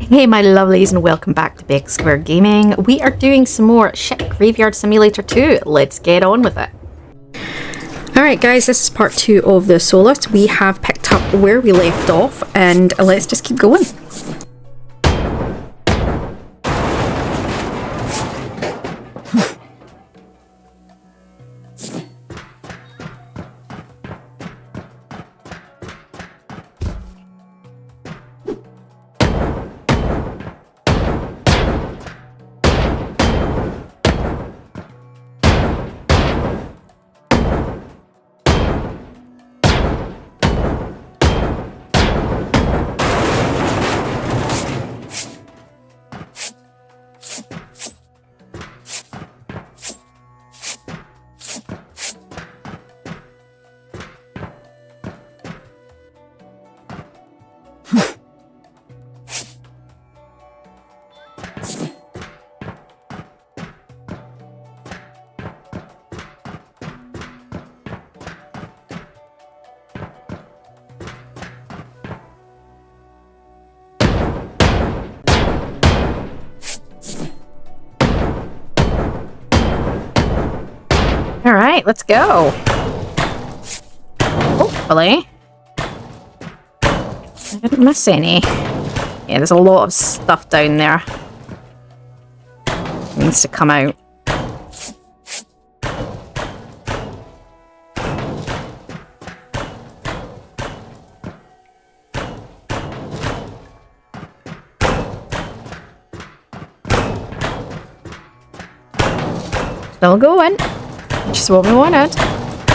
Hey my lovelies and welcome back to Bex Square Gaming. We are doing some more Ship Graveyard Simulator 2. Let's get on with it. Alright guys, this is part 2 of the Solace. We have picked up where we left off and let's just keep going. Alright, let's go. Hopefully I didn't miss any. Yeah, there's a lot of stuff down there. It needs to come out. Still going. Which is what we wanted.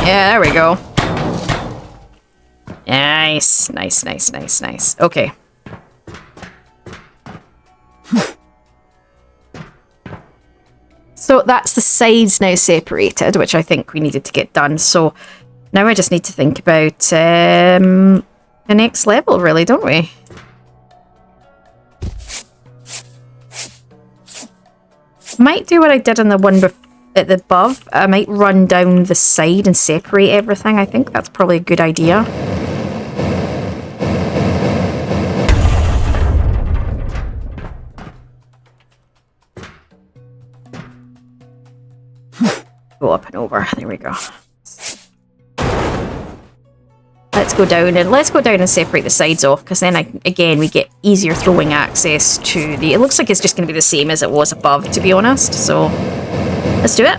Yeah, there we go. Nice, nice, nice, nice, nice. Okay. So that's the sides now separated, which I think we needed to get done. So now I just need to think about the next level, really, don't we? Might do what I did on the one at the above. I might run down the side and separate everything. I think that's probably a good idea. Go up and over. There we go. Let's go down and separate the sides off, because then again we get easier throwing access to the. It looks like it's just going to be the same as it was above, to be honest. So let's do it.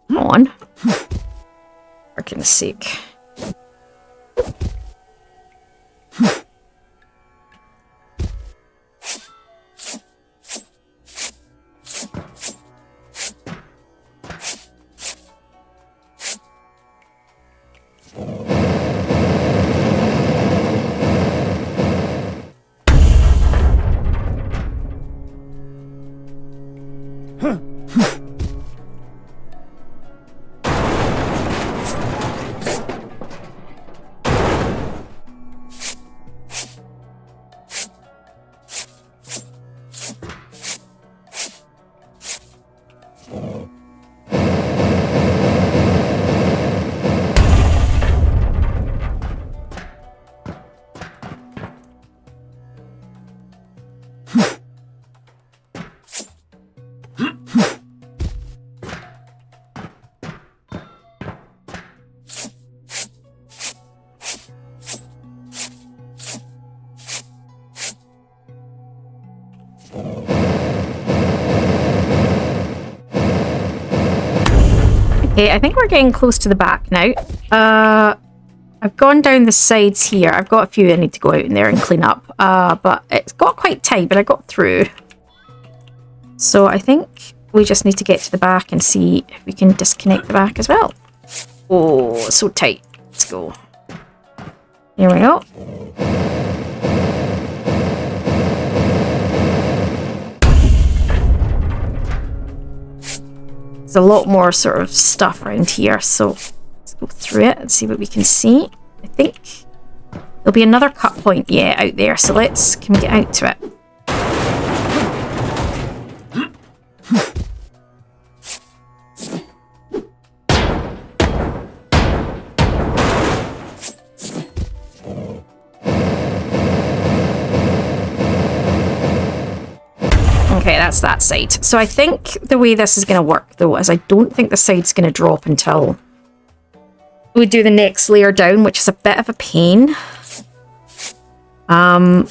Come on. For goodness sake. Okay, I think we're getting close to the back now. I've gone down the sides here. I've got a few I need to go out in there and clean up. But it's got quite tight, but I got through. So I think we just need to get to the back and see if we can disconnect the back as well. Oh, so tight. Let's go. Here we go. There's a lot more sort of stuff around here, so let's go through it and see what we can see. I think there'll be another cut point, yeah, out there, so can we get out to it? Okay, that's that side. So I think the way this is going to work, though, is I don't think the side's going to drop until we do the next layer down, which is a bit of a pain. It's going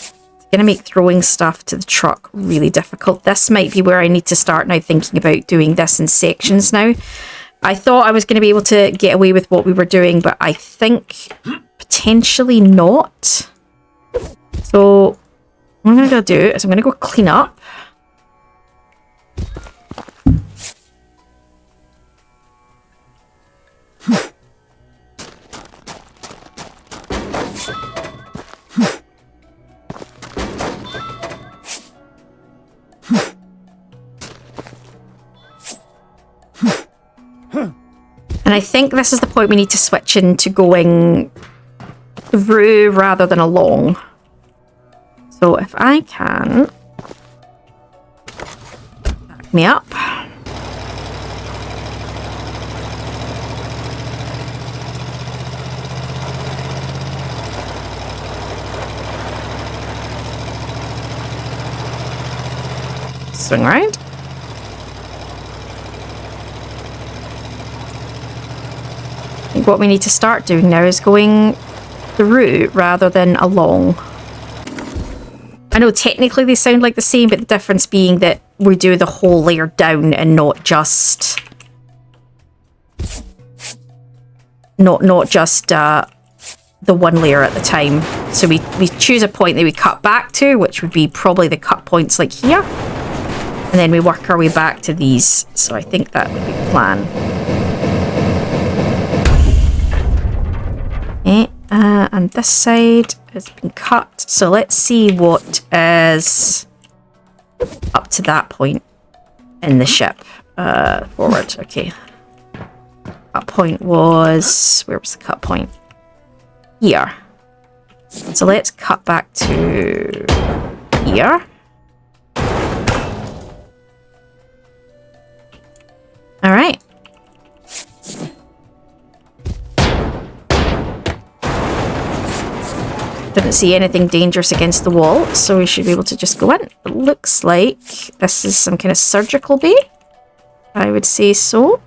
to make throwing stuff to the truck really difficult. This might be where I need to start now thinking about doing this in sections now. I thought I was going to be able to get away with what we were doing, but I think potentially not. So what I'm going to go do is I'm going to go clean up. And I think this is the point we need to switch into going through rather than along. So if I can back me up. Swing around. I think what we need to start doing now is going through rather than along. I know technically they sound like the same, but the difference being that we do the whole layer down and not just the one layer at the time. So we choose a point that we cut back to, which would be probably the cut points like here. And then we work our way back to these. So I think that would be the plan. Okay, and this side has been cut. So let's see what is up to that point in the ship. Forward, okay. Cut point was... Where was the cut point? Here. So let's cut back to here. All right. Didn't see anything dangerous against the wall, so we should be able to just go in. It looks like this is some kind of surgical bay. I would say so.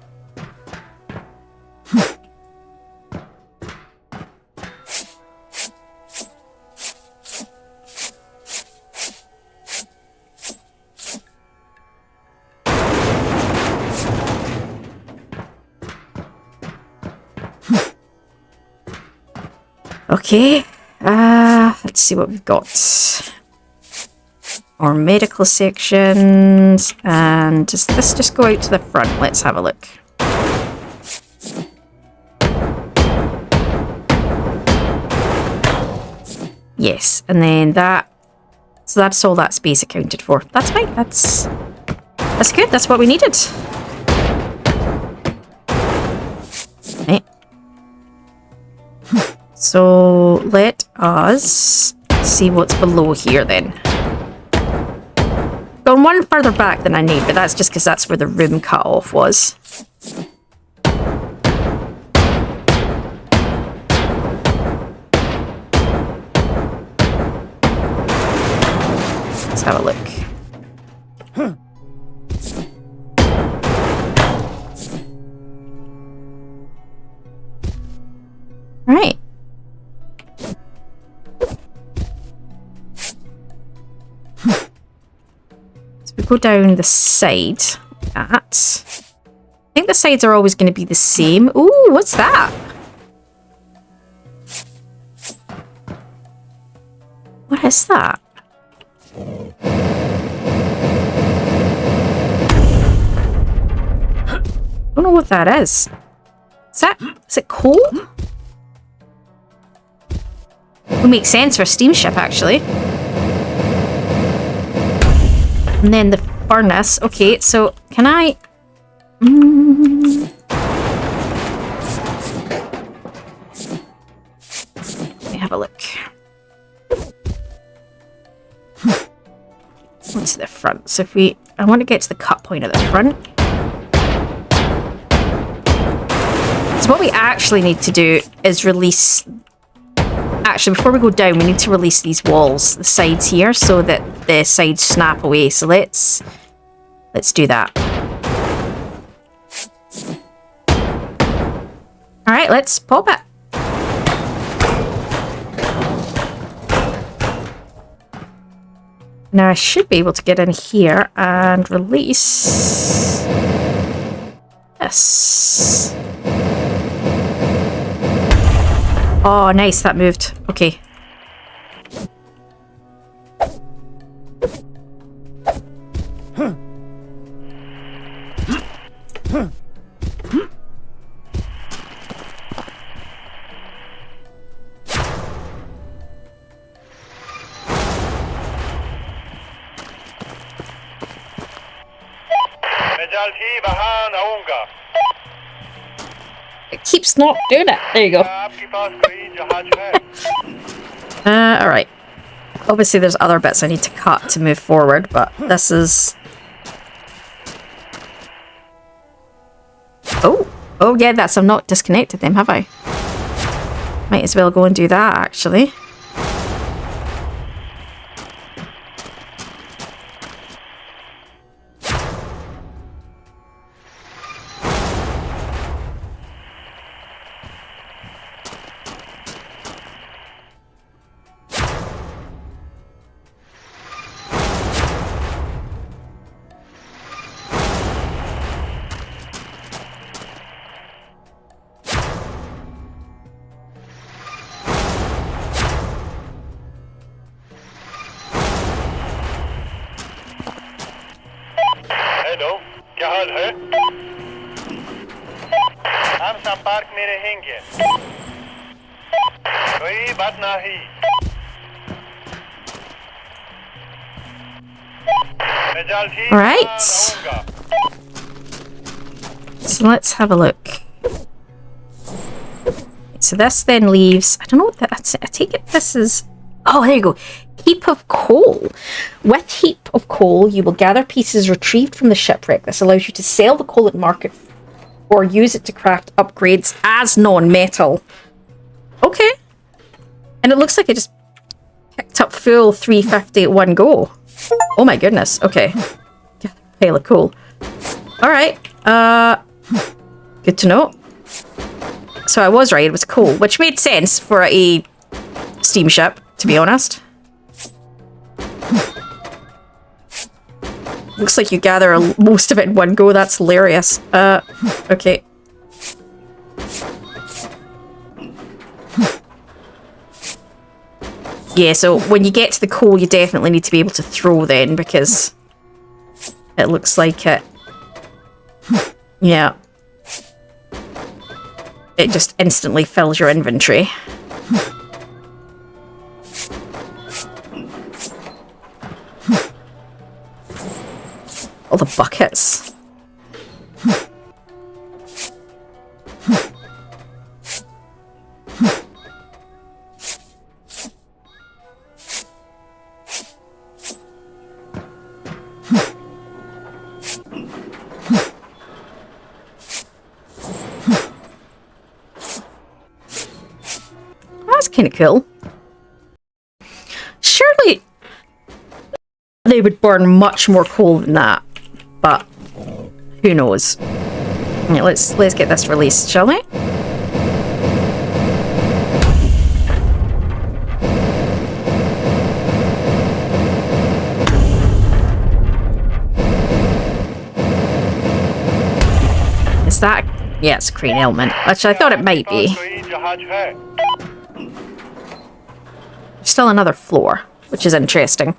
Okay, let's see what we've got. Our medical sections, and does this just go out to the front? Let's have a look. Yes, and then that, so that's all that space accounted for. That's fine, that's good, that's what we needed. Okay. So let us see what's below here then. Gone one further back than I need, but that's just because that's where the room cut off was. Let's have a look. Right. So we go down the side like that. I think the sides are always going to be the same. Ooh, what's that? What is that? I don't know what that is. Is it coal? Would make sense for a steamship, actually. And then the furnace. Okay, so can I... Let me have a look. What's the front? So if we... I want to get to the cut point at the front. So what we actually need to do is release... Actually, before we go down, we need to release these walls, the sides here, so that the sides snap away. So let's do that. Alright, let's pop it. Now I should be able to get in here and release this. Oh, nice, that moved. Okay. It keeps not doing it. There you go. Alright. Obviously there's other bits I need to cut to move forward, but this is... Oh yeah, that's... I've not disconnected them, have I? Might as well go and do that, actually. Alright. So let's have a look. So this then leaves... I don't know what that's... I take it this is... Oh, there you go. Heap of coal. With heap of coal, you will gather pieces retrieved from the shipwreck. This allows you to sell the coal at market or use it to craft upgrades as non-metal. Okay. And it looks like it just picked up full 350 at one go. Oh my goodness. Okay. Pile of coal. Alright. Good to know. So I was right, it was coal, which made sense for a steamship, to be honest. Looks like you gather most of it in one go. That's hilarious. Okay. Yeah, so when you get to the coal, you definitely need to be able to throw then, because it looks like it... Yeah. It just instantly fills your inventory. All the buckets. That's kind of cool. Surely they would burn much more coal than that. But who knows? Yeah, let's get this released, shall we? Is that... Yeah, it's a crane element, which I thought it might be. Still another floor, which is interesting.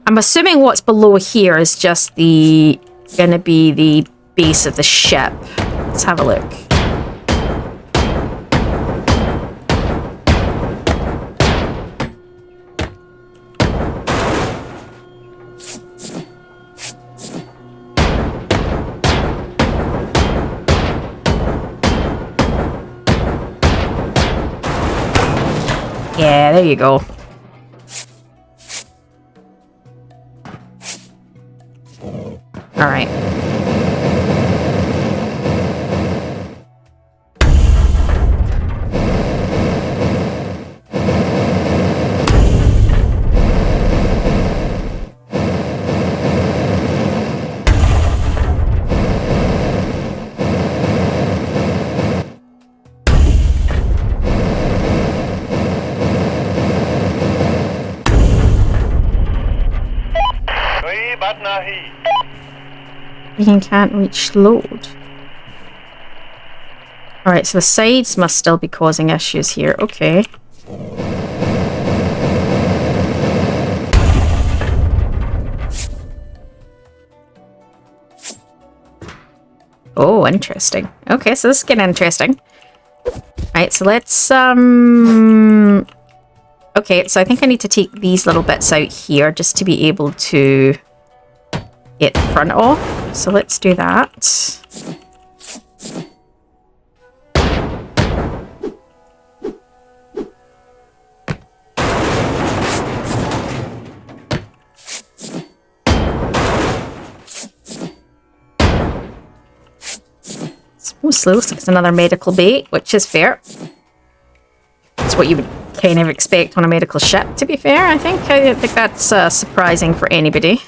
I'm assuming what's below here is just gonna be the base of the ship. Let's have a look. Yeah, there you go. All right. Beacon can't reach load. Alright, so the sides must still be causing issues here. Okay. Oh, interesting. Okay, so this is getting interesting. Alright, so let's, okay, so I think I need to take these little bits out here just to be able to get the front off. So let's do that. Mostly looks like it's another medical bay, which is fair. It's what you would kind of expect on a medical ship, to be fair, I think. I don't think that's surprising for anybody.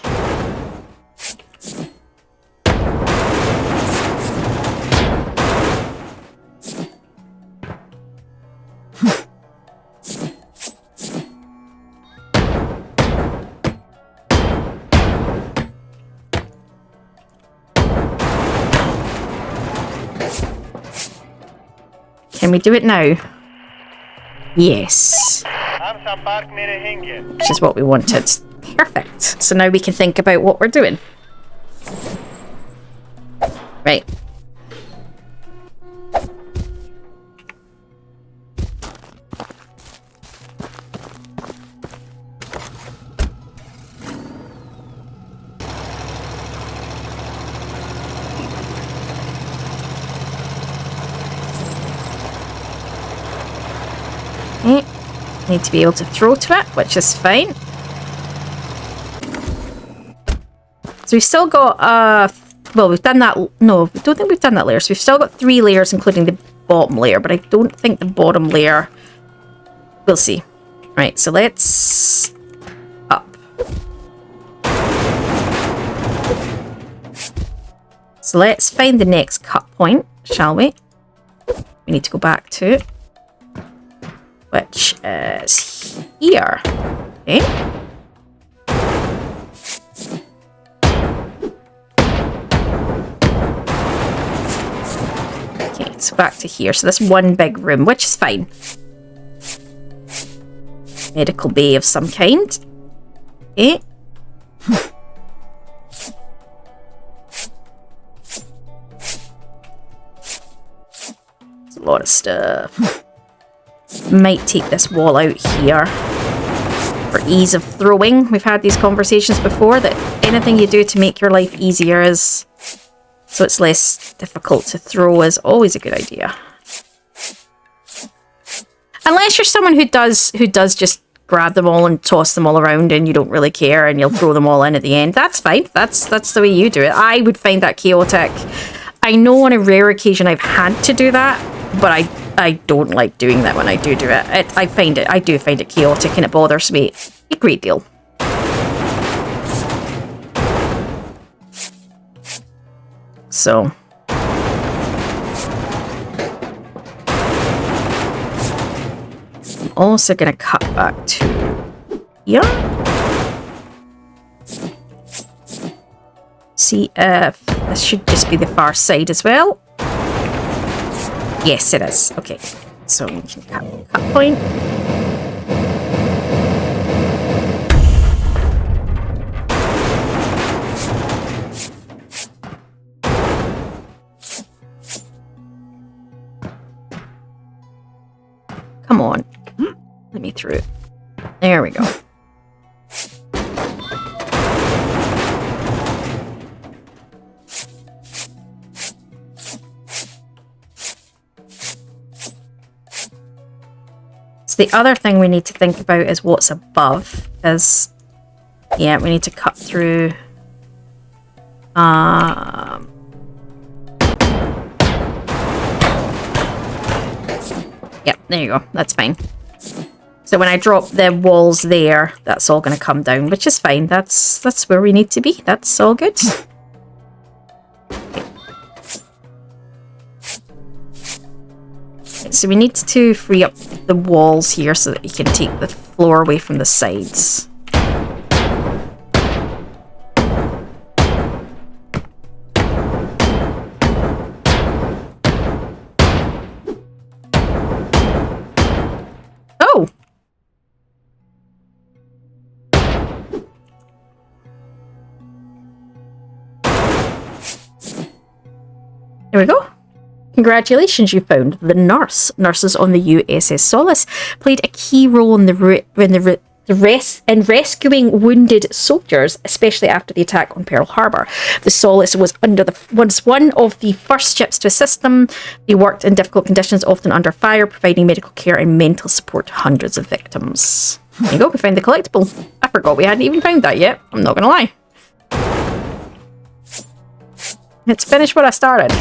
Can we do it now? Yes. Which is what we wanted. Perfect. So now we can think about what we're doing. Right. Need to be able to throw to it, which is fine. So we've still got, well, we've done that, no, I don't think we've done that layer. So we've still got 3 layers, including the bottom layer, but I don't think the bottom layer, we'll see. Right, so let's up. So let's find the next cut point, shall we? We need to go back to it. Which is here. Okay. Okay, so back to here. So this one big room, which is fine. Medical bay of some kind. Okay. There's a lot of stuff. Might take this wall out here for ease of throwing. We've had these conversations before that anything you do to make your life easier is so it's less difficult to throw is always a good idea. Unless you're someone who does just grab them all and toss them all around and you don't really care and you'll throw them all in at the end. That's fine. That's the way you do it. I would find that chaotic. I know on a rare occasion I've had to do that, but I don't like doing that when I do it. I do find it chaotic and it bothers me a great deal. So. I'm also going to cut back to here. See if this should just be the far side as well. Yes, it is. Okay. So we can cut point. Come on. Let me through. There we go. So the other thing we need to think about is what's above, because yeah, we need to cut through yep, there you go. That's fine. So when I drop the walls there, that's all going to come down, which is fine. That's where we need to be. That's all good. So we need to free up the walls here so that we can take the floor away from the sides. Oh! There we go. Congratulations, you found the nurse. Nurses on the USS Solace played a key role in in rescuing wounded soldiers, especially after the attack on Pearl Harbor. The Solace was one of the first ships to assist them. They worked in difficult conditions, often under fire, providing medical care and mental support to hundreds of victims. There you go, we found the collectible. I forgot we hadn't even found that yet. I'm not gonna lie. Let's finish what I started.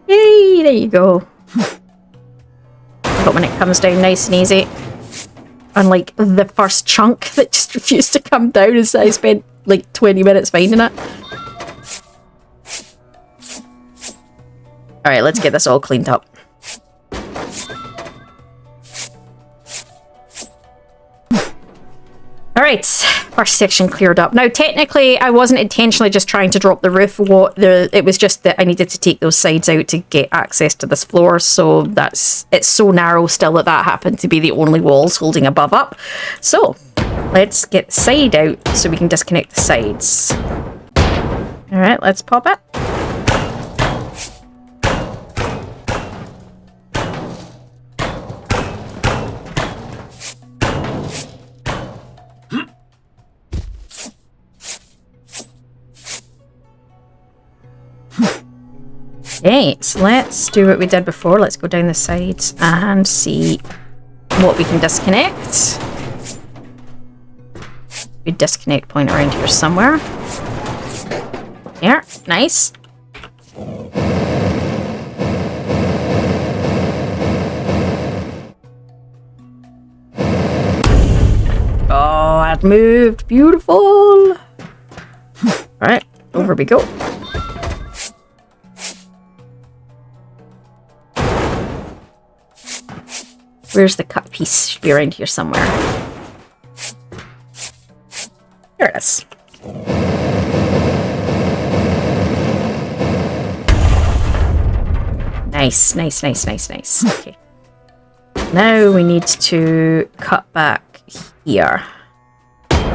Yay, there you go. But when it comes down nice and easy, unlike the first chunk that just refused to come down as I spent like 20 minutes finding it. Alright, let's get this all cleaned up. Alright, first section cleared up. Now, technically, I wasn't intentionally just trying to drop the roof. It was just that I needed to take those sides out to get access to this floor, so it's so narrow still that happened to be the only walls holding above up. So, let's get the side out so we can disconnect the sides. Alright, let's pop it. Okay, so let's do what we did before. Let's go down the sides and see what we can disconnect. Good disconnect point around here somewhere. There, nice. Oh, it moved. Beautiful. Alright, over we go. Where's the cut piece? Should be around here somewhere. There it is. Nice, nice, nice, nice, nice. Okay. Now we need to cut back here. Or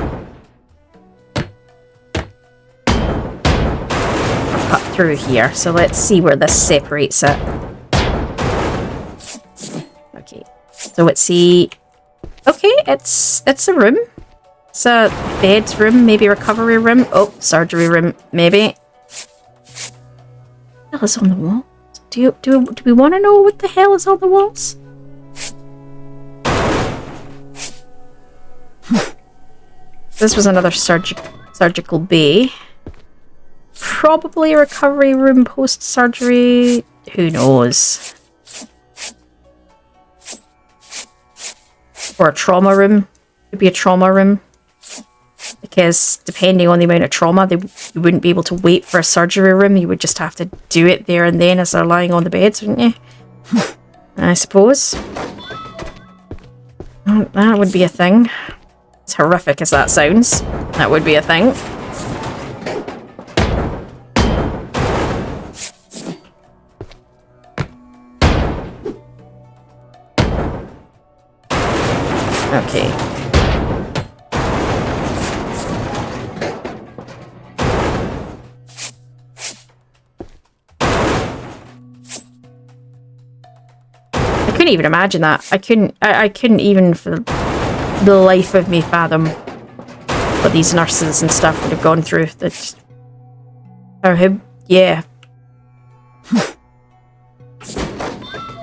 cut through here. So let's see where this separates it. Okay. So let's see. Okay, it's a room. It's a bed room, maybe recovery room. Oh, surgery room, maybe. What the hell is on the wall? Do we want to know what the hell is on the walls? This was another surgical bay. Probably a recovery room post-surgery. Who knows? Or a trauma room. Could be a trauma room. Because depending on the amount of trauma, you wouldn't be able to wait for a surgery room. You would just have to do it there and then as they're lying on the beds, wouldn't you? I suppose. That would be a thing. As horrific as that sounds. That would be a thing. Okay. I couldn't even imagine that. I couldn't even for the life of me fathom what these nurses and stuff would have gone through. That, or him, yeah.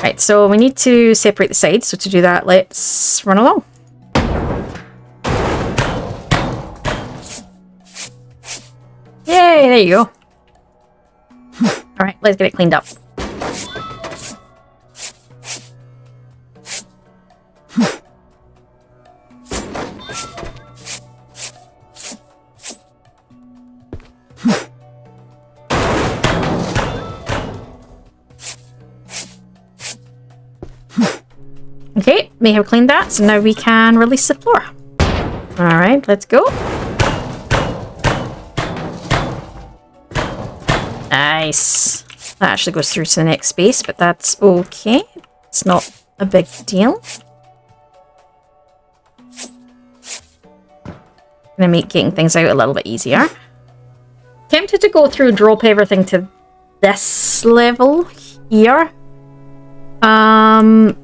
Right, so we need to separate the sides. So to do that, let's run along. Yay, there you go. Alright, let's get it cleaned up. Okay, we have cleaned that, so now we can release the floor. Alright, let's go. Nice. That actually goes through to the next space, but that's okay. It's not a big deal. Gonna make getting things out a little bit easier. Tempted to go through, drop everything to this level here. I'm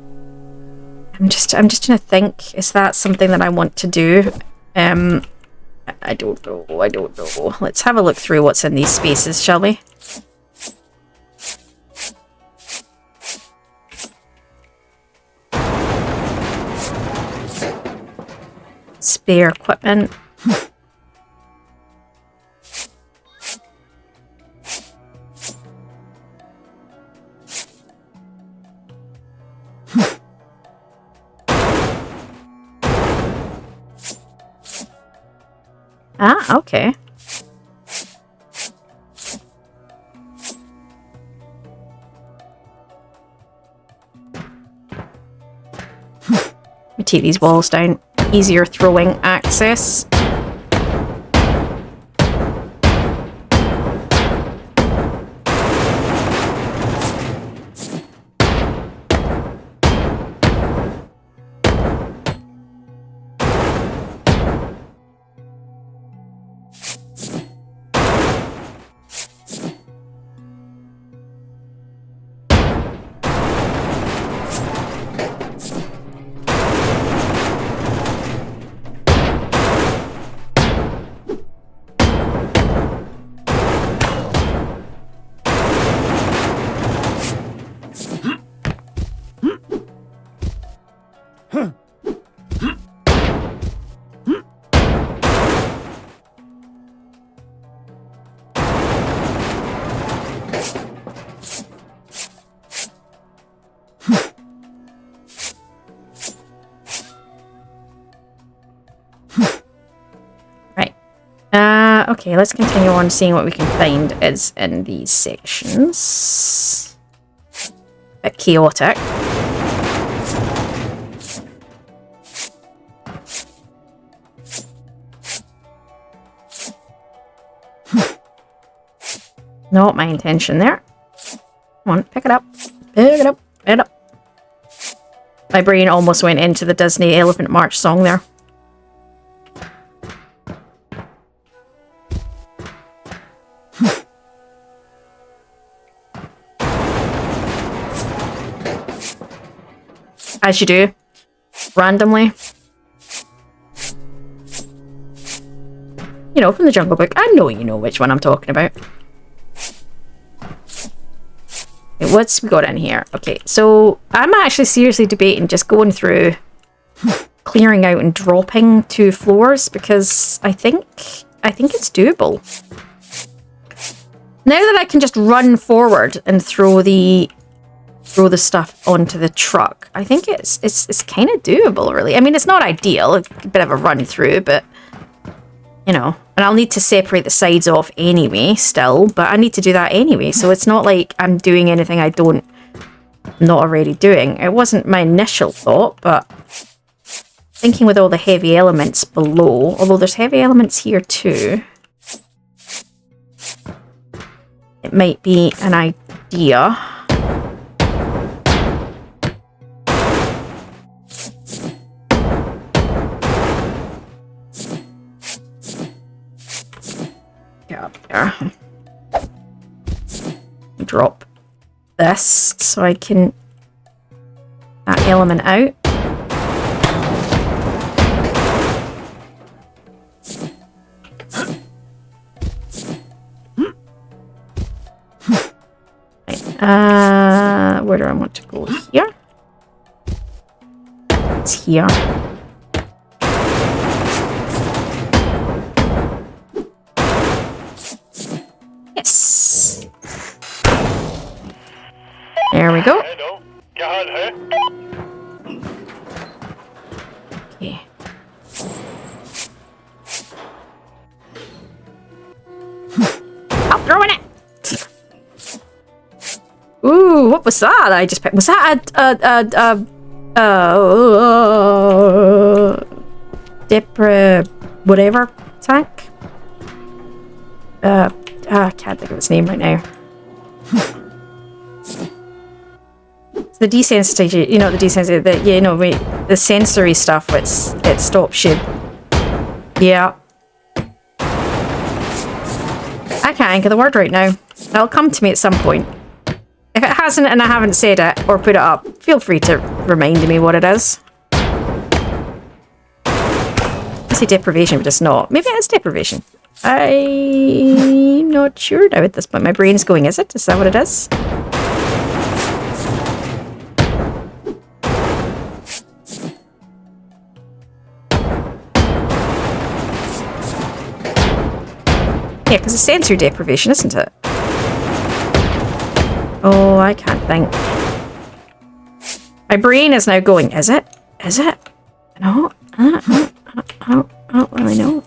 just trying to think, is that something that I want to do? I don't know. Let's have a look through what's in these spaces, shall we? Spare equipment. Ah, okay. We take these walls down. Easier throwing access. Okay, let's continue on seeing what we can find is in these sections. A bit chaotic. Not my intention there. Come on, pick it up. Pick it up. Pick it up. My brain almost went into the Disney Elephant March song there. As you do, randomly. You know, from the Jungle Book. I know you know which one I'm talking about. Okay, what's we got in here? Okay, so I'm actually seriously debating just going through, clearing out and dropping 2 floors because I think it's doable. Now that I can just run forward and throw the stuff onto the truck, I think it's kind of doable, really. I mean, it's not ideal, it's a bit of a run through, but you know, and I'll need to separate the sides off anyway still, but I need to do that anyway, so it's not like I'm doing anything I'm not already doing. It wasn't my initial thought, but Thinking with all the heavy elements below, although there's heavy elements here too. It might be an idea. Get up there. Drop this so I can that element out. Where do I want to go? Here? It's here. Yes. There we go. Okay. I'm throwing it. Ooh, what was that I just picked? Was that a whatever tank? I can't think of its name right now. It's the desensitization, you know, the desensitization, you know, the sensory stuff. It stops you. Yeah. I can't think of the word right now. It'll come to me at some point. If it hasn't and I haven't said it or put it up, feel free to remind me what it is. I say deprivation, but it's not. Maybe it's deprivation. I'm not sure now at this point. My brain's going, is it? Is that what it is? Yeah, because it's sensory deprivation, isn't it? Oh, I can't think. My brain is now going, is it? Is it? No, I don't really know.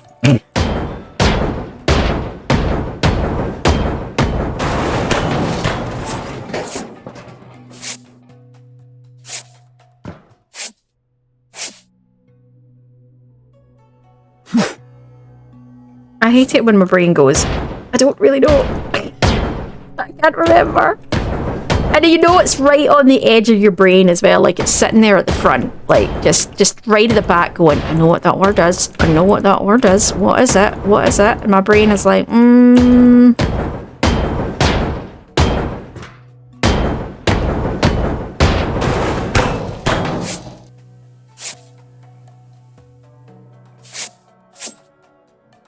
I hate it when my brain goes, I don't really know. I can't remember. And you know it's right on the edge of your brain as well, like it's sitting there at the front, like just right at the back going, I know what that word is, I know what that word is, what is it, what is it? And my brain is like,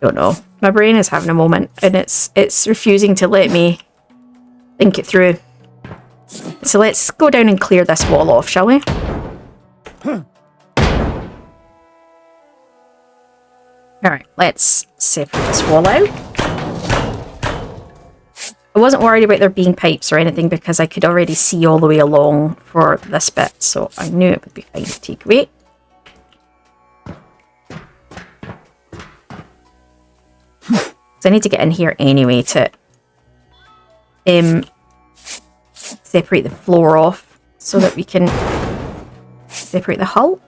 don't know. My brain is having a moment and it's refusing to let me think it through. So let's go down and clear this wall off, shall we? Alright, let's separate this wall out. I wasn't worried about there being pipes or anything because I could already see all the way along for this bit, so I knew it would be fine to take away. So I need to get in here anyway to separate the floor off so that we can separate the hull.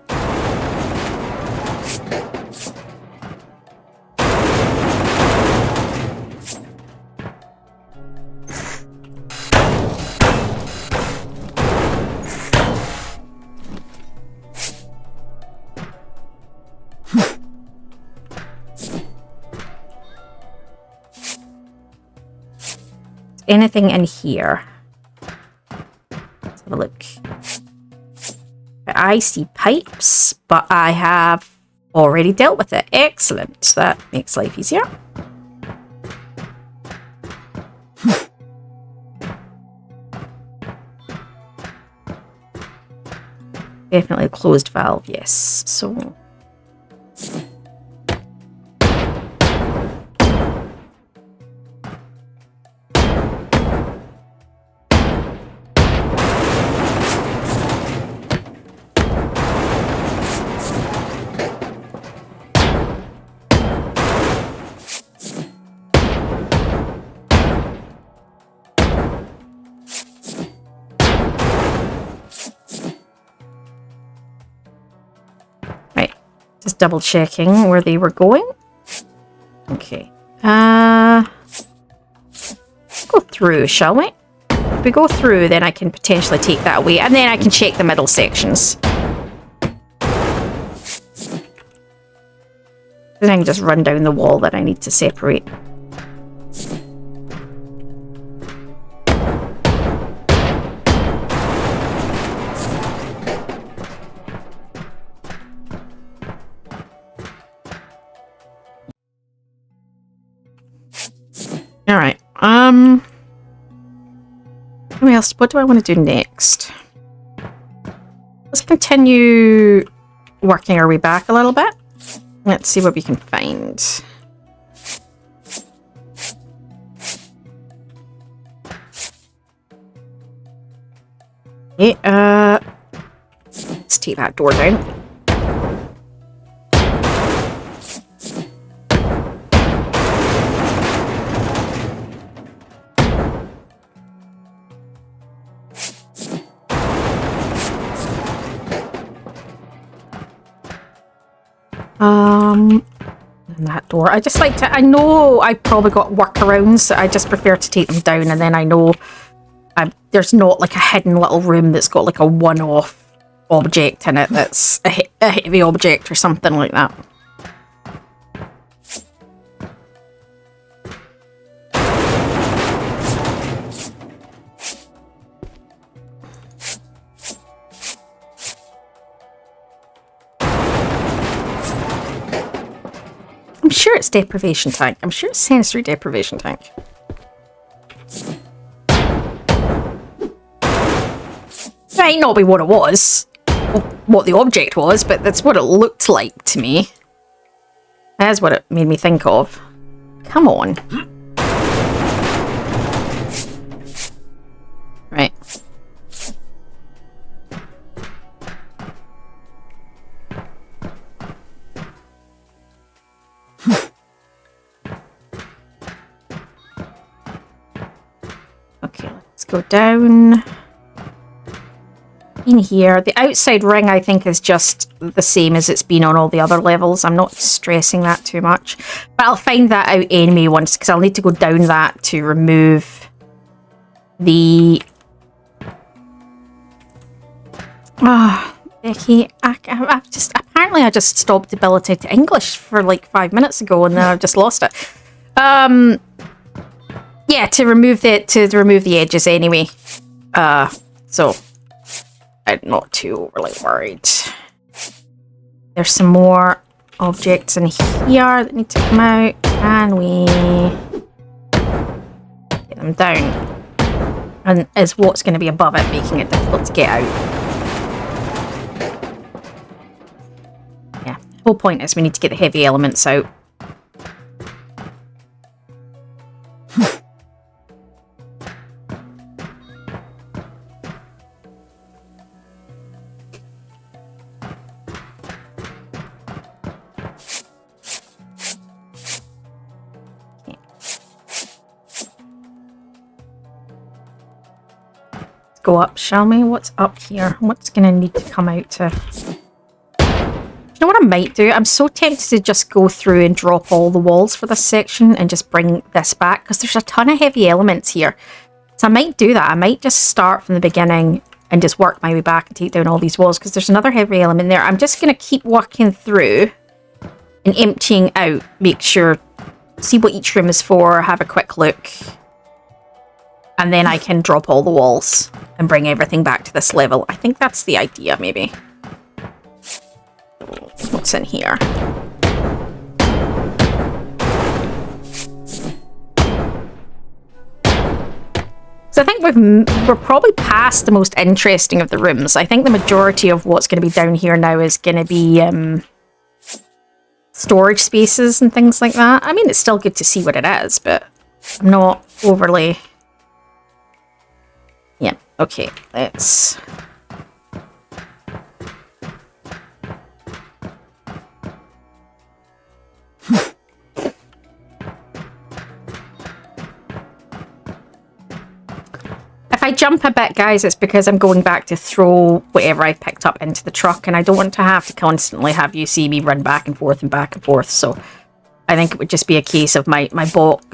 Anything in here? Let's have a look. I see pipes, but I have already dealt with it. Excellent. That makes life easier. Definitely a closed valve, yes. So right, just double checking where they were going. Okay. Go through, shall we? If we go through, then I can potentially take that away, and then I can check the middle sections. Then I can just run down the wall that I need to separate. Alright, what do I want to do next? Let's continue working our way back a little bit. Let's see what we can find. Okay, let's take that door down. And that door. I just like to, I know I probably got workarounds. I just prefer to take them down, and then I know there's not like a hidden little room that's got like a one-off object in it that's a heavy object or something like that. I'm sure it's deprivation tank. I'm sure it's sensory deprivation tank. Might not be what it was, what the object was, but that's what it looked like to me. That's what it made me think of. Come on. Right. Okay, let's go down. In here, the outside ring I think is just the same as it's been on all the other levels. I'm not stressing that too much, but I'll find that out anyway once, because I'll need to go down that to remove the... Becky, I've just, apparently I just stopped ability to English for like 5 minutes ago, and then I've just lost it. Yeah, to remove the edges anyway. So I'm not too overly worried. There's some more objects in here that need to come out. Can we get them down? And is what's going to be above it making it difficult to get out? Yeah, the whole point is we need to get the heavy elements out. Go up, shall we? What's up here? What's gonna need to come out to... You know what I might do? I'm so tempted to just go through and drop all the walls for this section and just bring this back, because there's a ton of heavy elements here. So I might do that. I might just start from the beginning and just work my way back and take down all these walls, because there's another heavy element there. I'm just gonna keep working through and emptying out, make sure, see what each room is for, have a quick look. And then I can drop all the walls and bring everything back to this level. I think that's the idea, maybe. What's in here? So I think we're probably past the most interesting of the rooms. I think the majority of what's going to be down here now is going to be storage spaces and things like that. I mean, it's still good to see what it is, but I'm not overly... Yeah, okay, let's... If I jump a bit, guys, it's because I'm going back to throw whatever I picked up into the truck, and I don't want to have to constantly have you see me run back and forth, so I think it would just be a case of my box,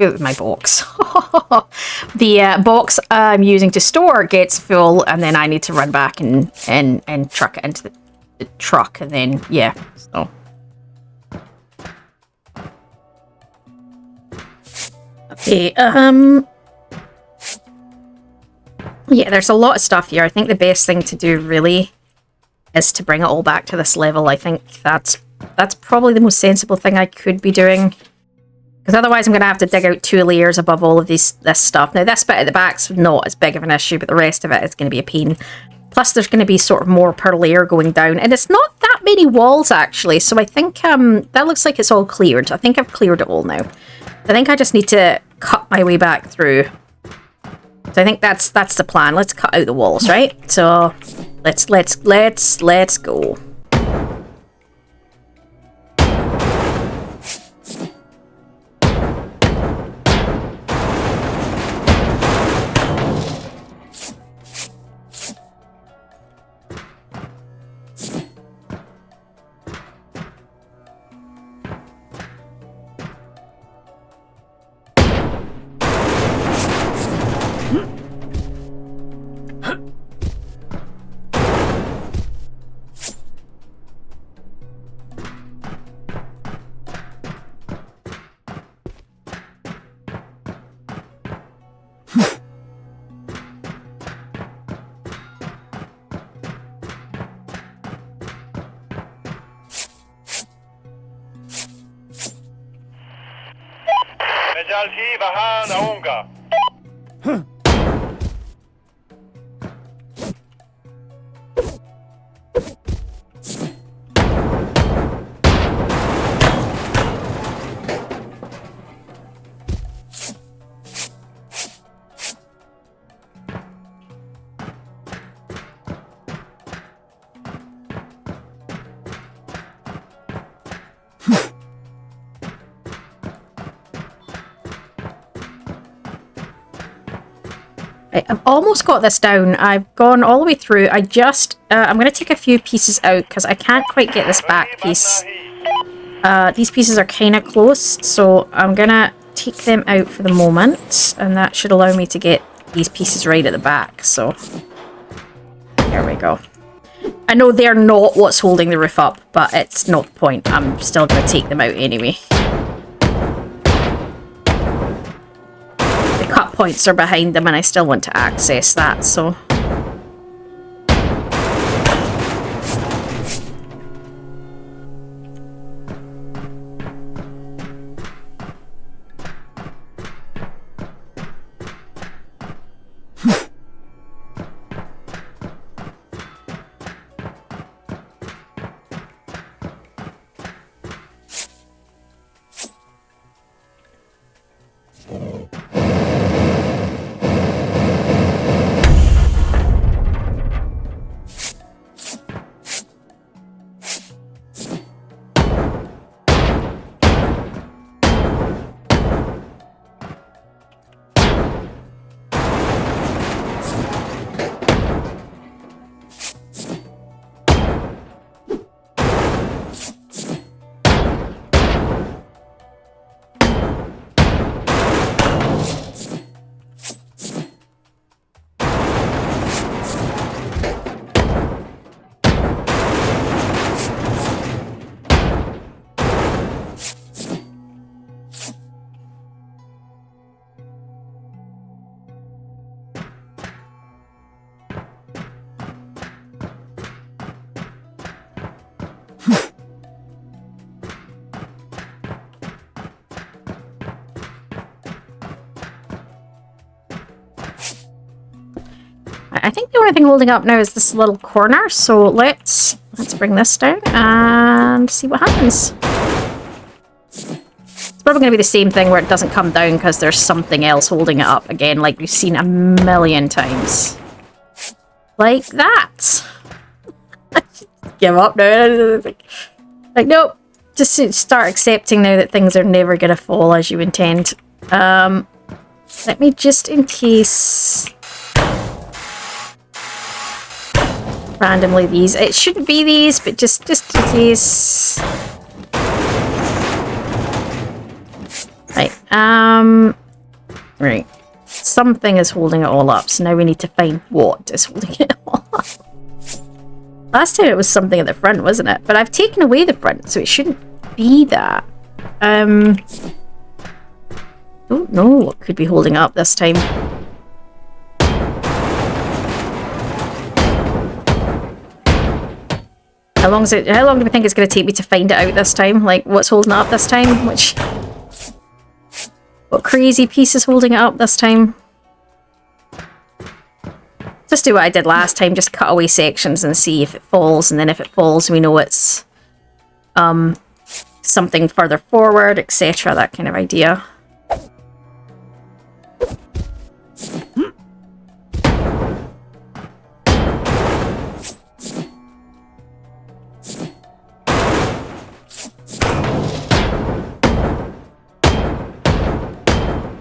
the box I'm using to store gets full, and then I need to run back and truck it into the truck, and then, yeah, so. Okay, yeah, there's a lot of stuff here. I think the best thing to do, really, is to bring it all back to this level. I think that's probably the most sensible thing I could be doing. Because otherwise I'm going to have to dig out 2 layers above all of this stuff. Now, this bit at the back's not as big of an issue, but the rest of it is going to be a pain. Plus, there's going to be sort of more per layer going down. And it's not that many walls, actually. So I think that looks like it's all cleared. I think I've cleared it all now. I think I just need to cut my way back through. So I think that's the plan. Let's cut out the walls, right? So let's go. I've almost got this down. I've gone all the way through. I'm going to take a few pieces out because I can't quite get this back piece. These pieces are kind of close, so I'm going to take them out for the moment, and that should allow me to get these pieces right at the back, so there we go. I know they're not what's holding the roof up, but it's not the point. I'm still going to take them out anyway. The cut points are behind them and I still want to access that, so... I think the only thing holding up now is this little corner, so let's bring this down and see what happens. It's probably going to be the same thing where it doesn't come down because there's something else holding it up again, like we've seen a million times. Like that. Give up now. Like, nope. Just start accepting now that things are never going to fall as you intend. Let me just, in case... randomly these. It shouldn't be these, but just in case. Right. Right. Something is holding it all up, so now we need to find what is holding it all up. Last time it was something at the front, wasn't it? But I've taken away the front, so it shouldn't be that. Don't know what could be holding it up this time. How long do we think it's going to take me to find it out this time? Like, what's holding it up this time? What crazy piece is holding it up this time? Just do what I did last time, just cut away sections and see if it falls, and then if it falls, we know it's something further forward, etc. That kind of idea.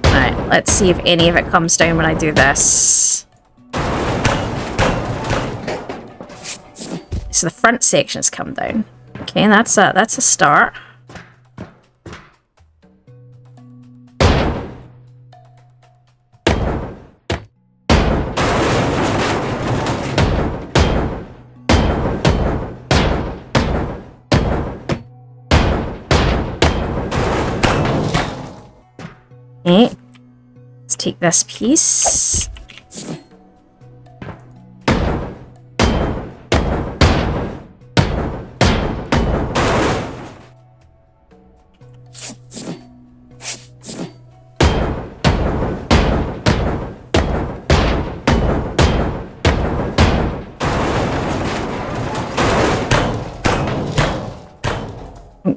Alright, let's see if any of it comes down when I do this. So the front section's come down. Okay, that's a start. Okay, let's take this piece.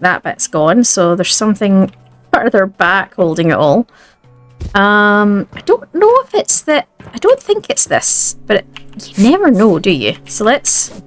That bit's gone, so there's something further back holding it all. I don't know if it's the... I don't think it's this, but you never know, do you? So let's...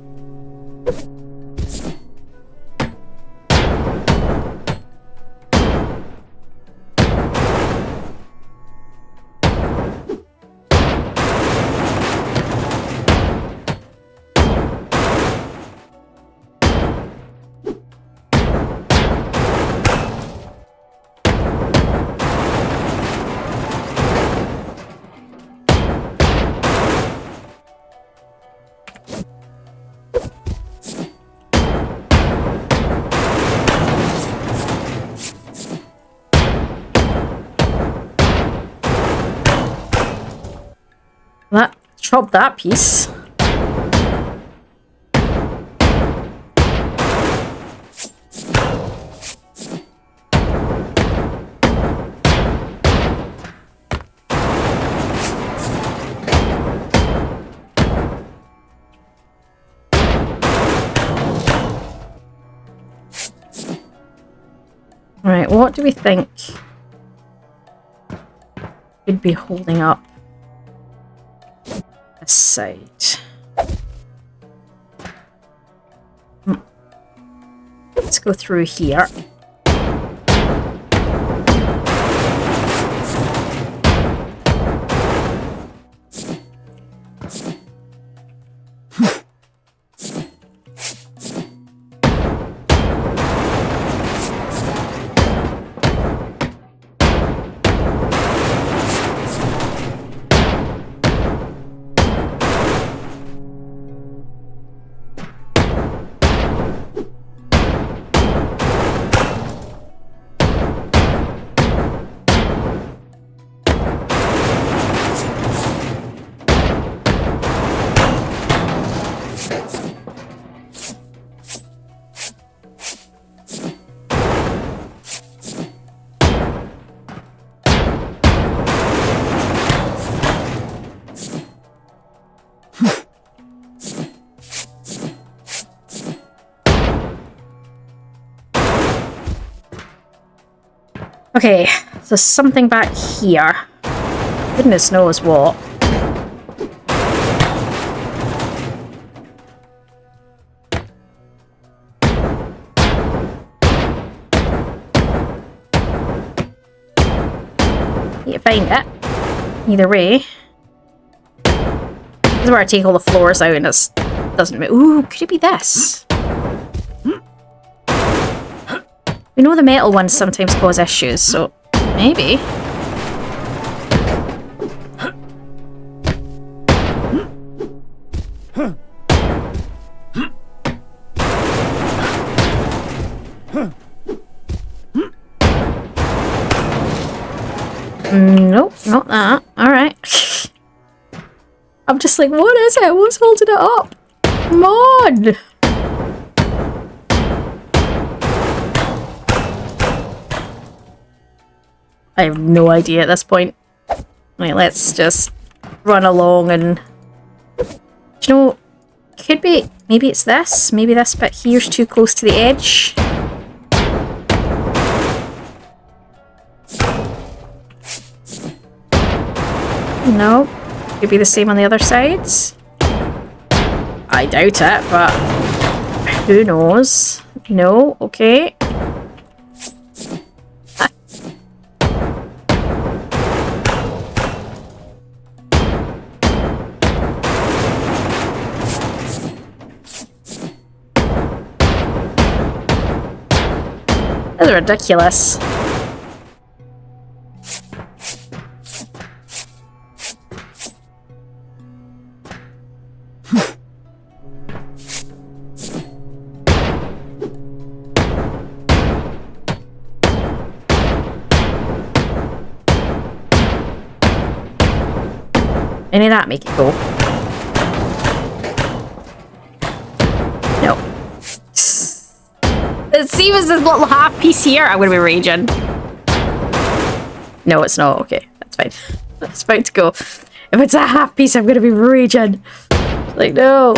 that drop that piece. Right, what do we think could be holding up this side? Let's go through here. Okay, so something back here. Goodness knows what. Need to find it. Either way. This is where I take all the floors out, and that's doesn't move. Ooh, could it be this? We know the metal ones sometimes cause issues, so maybe. Nope, not that. Alright. I'm just like, what is it? What's holding it up? Come on! I have no idea at this point. Right, let's just run along and... Do you know, could be... Maybe it's this. Maybe this bit here's too close to the edge. No. Could be the same on the other sides. I doubt it, but who knows? No, okay. That's ridiculous. Any of that make it go? No. It seems this little half piece here. I'm gonna be raging. No, it's not. Okay, that's fine. It's about to go. If it's a half piece, I'm gonna be raging. Like, no.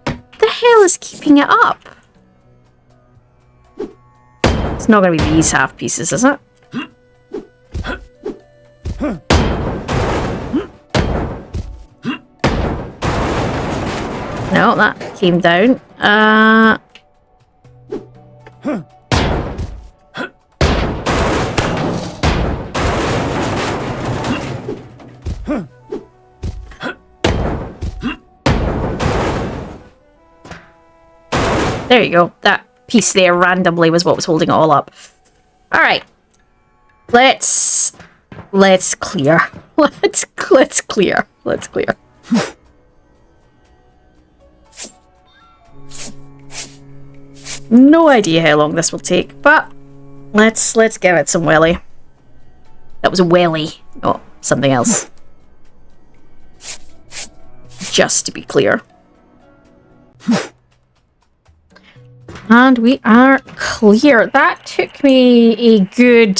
What the hell is keeping it up? It's not gonna be these half pieces, is it? No, that came down. There you go. That piece there randomly was what was holding it all up. All right. Let's clear. Let's clear. Let's clear. No idea how long this will take, but let's give it some welly. That was a welly, not something else. Just to be clear. And we are clear. That took me a good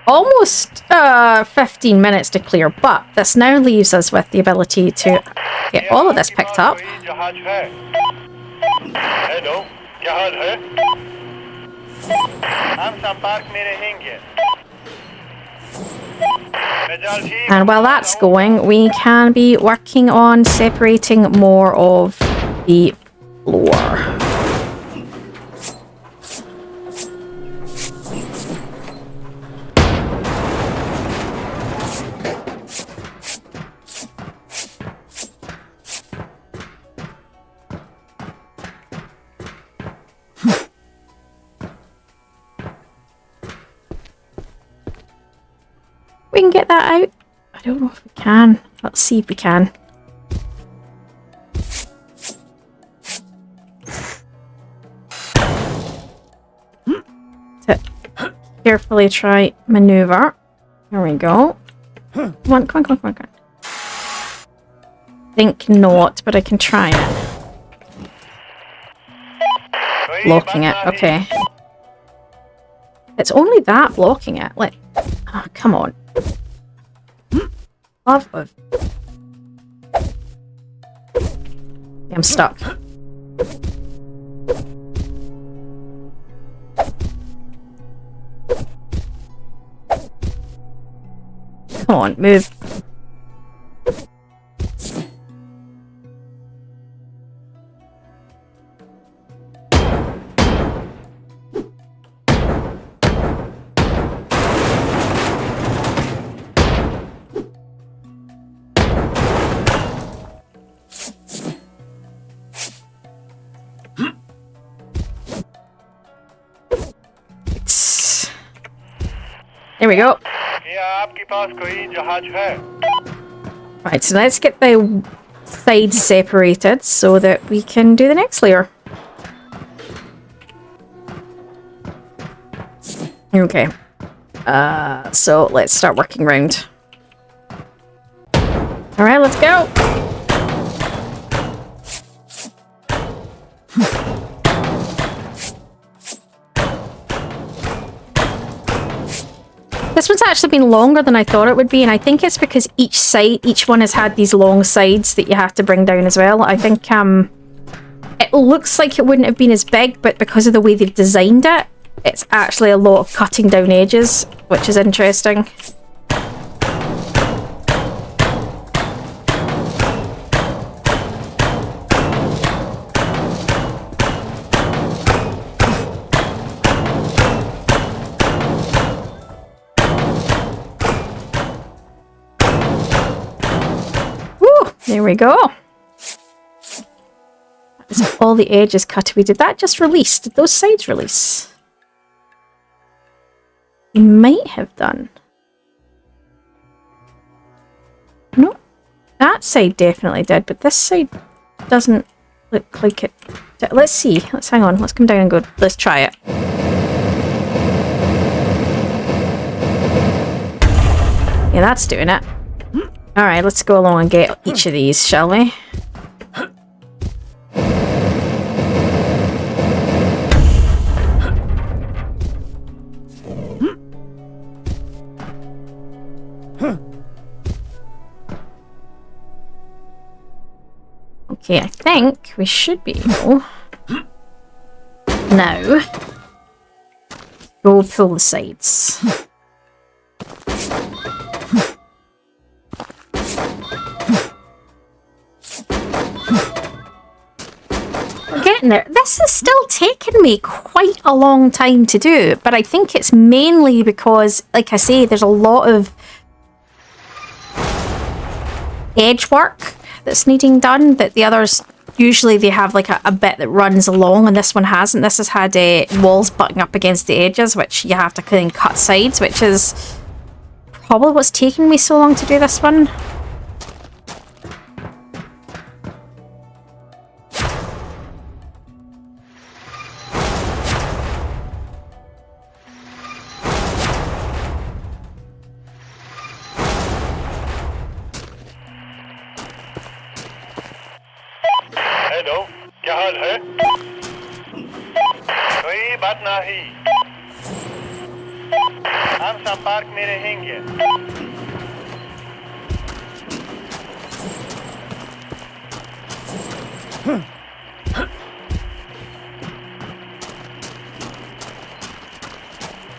almost 15 minutes to clear, but this now leaves us with the ability to get all of this picked up. And while that's going, we can be working on separating more of the floor. We can get that out. I don't know if we can. Let's see if we can. To carefully try maneuver. There we go. Come on, come on, come on, come on, come on. Think not, but I can try it. Blocking it, okay. It's only that blocking it. Like, oh, come on. Love of. I'm stuck. Come on, move. There we go. Right, so let's get the sides separated so that we can do the next layer. Okay. So let's start working round. Alright, let's go! This one's actually been longer than I thought it would be, and I think it's because each one has had these long sides that you have to bring down as well. I think it looks like it wouldn't have been as big, but because of the way they've designed it, it's actually a lot of cutting down edges, which is interesting. There we go. That's all the edges cut away. Did that just release? Did those sides release? You might have done. No, that side definitely did, but this side doesn't look like it. Let's see. Let's hang on. Let's come down and go. Let's try it. Yeah, that's doing it. Alright, let's go along and get each of these, shall we? Okay, I think we should be able now go pull the sides. Getting there. This is still taking me quite a long time to do, but I think it's mainly because, like I say, there's a lot of edge work that's needing done that the others usually they have like a bit that runs along, and this one hasn't. This has had walls butting up against the edges, which you have to clean cut sides, which is probably what's taking me so long to do this one.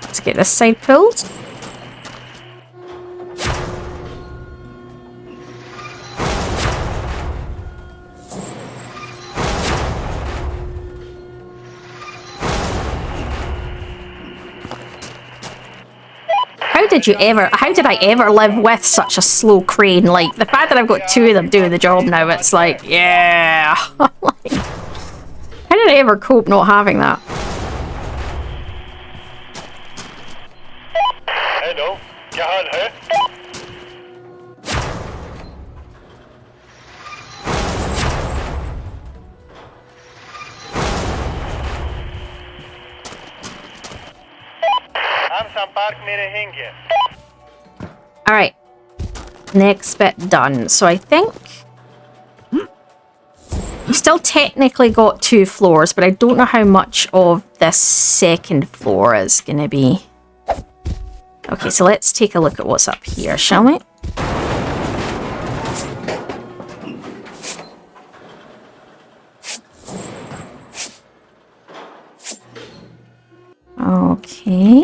Let's get this side pulled. How did I ever live with such a slow crane? Like, the fact that I've got two of them doing the job now, it's like, yeah. Like, how did I ever cope not having that? Hello, क्या हाल है? हम संपर्क में रहेंगे. Alright, next bit done. So I think we've still technically got 2 floors, but I don't know how much of this second floor is going to be. Okay, so let's take a look at what's up here, shall we? Okay.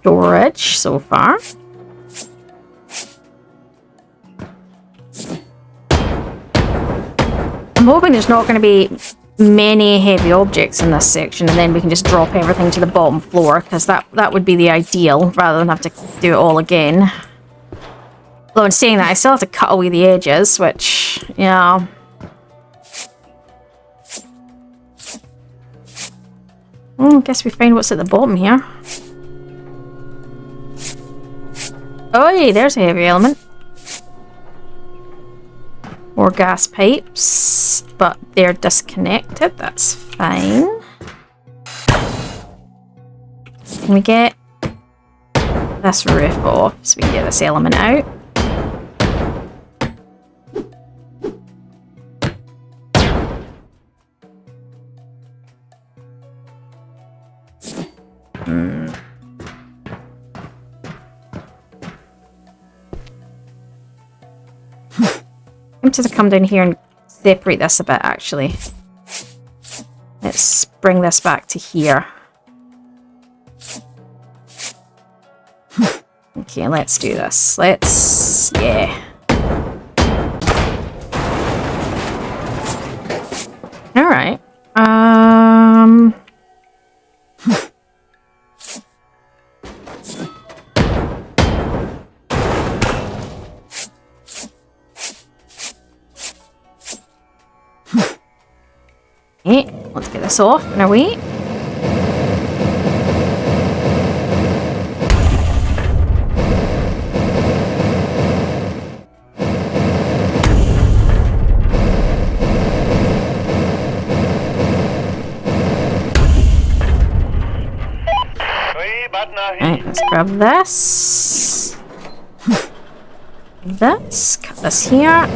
Storage so far. I'm hoping there's not going to be many heavy objects in this section, and then we can just drop everything to the bottom floor, because that would be the ideal, rather than have to do it all again. Though in saying that, I still have to cut away the edges, which, yeah. I guess we find what's at the bottom here. Oh, hey, there's a heavy element. More gas pipes, but they're disconnected. That's fine. Can we get this roof off so we can get this element out? I'm just gonna come down here and separate this a bit, actually. Let's bring this back to here. Okay, let's do this. Yeah. Alright. Okay, let's get this off and away. Right, let's grab this. This, cut this here.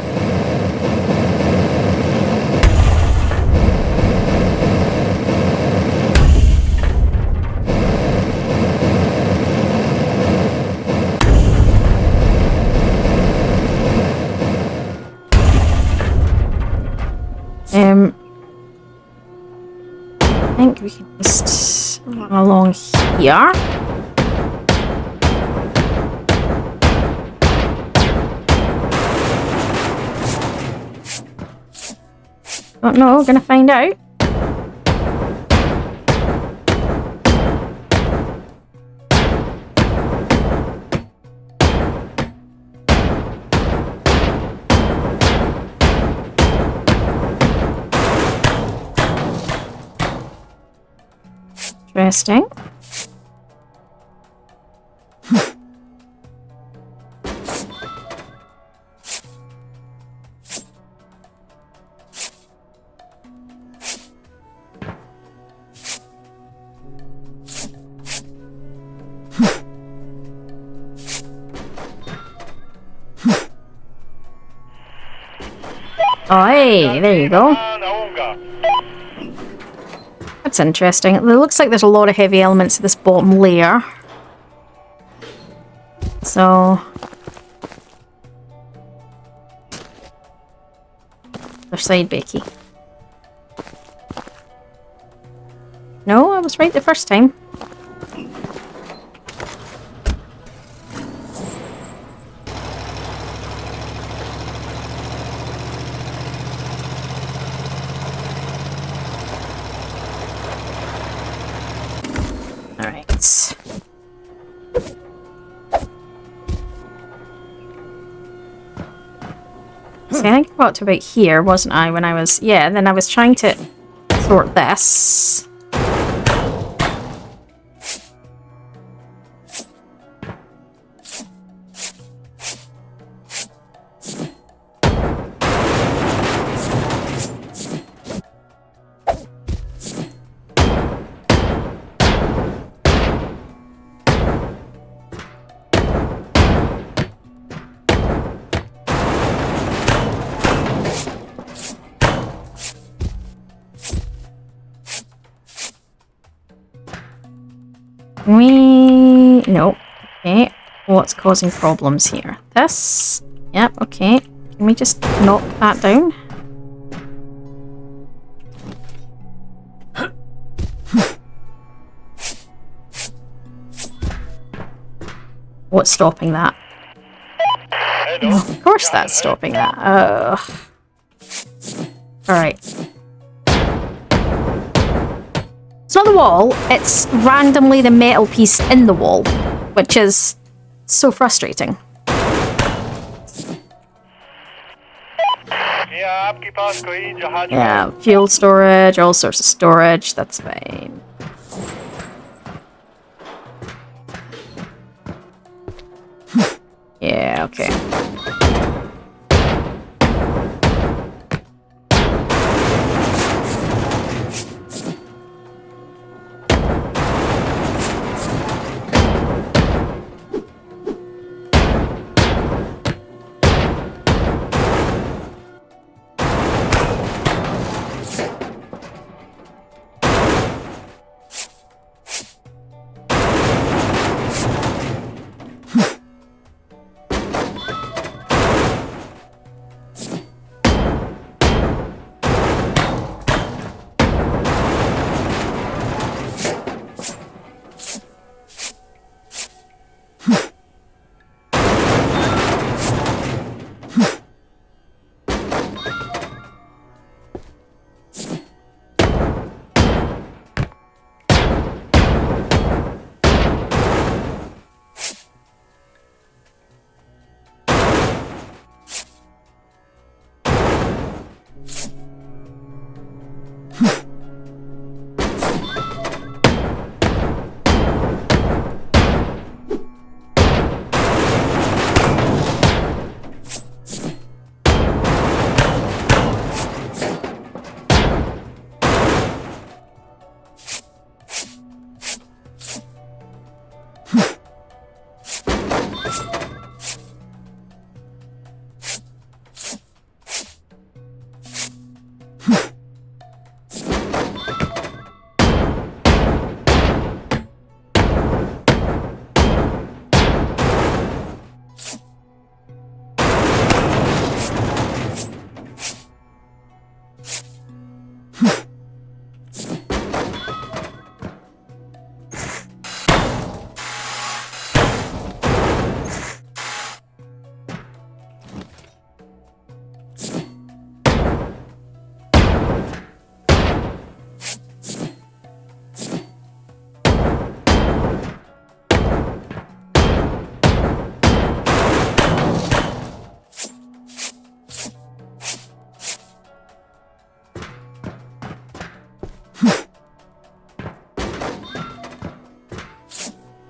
I think we can just run along here. Don't know, gonna find out. Interesting. Oh, hey, there you go. That's interesting. It looks like there's a lot of heavy elements to this bottom layer. So... other side, Becky. No, I was right the first time. See, I think I got to about here, wasn't I, when I was... yeah, then I was trying to sort this. Nope. Okay. What's causing problems here? This? Yep, okay. Can we just knock that down? What's stopping that? Oh, of course that's stopping that. Alright. It's not the wall, it's randomly the metal piece in the wall, which is so frustrating. Yeah, fuel storage, all sorts of storage, that's fine. Yeah, okay.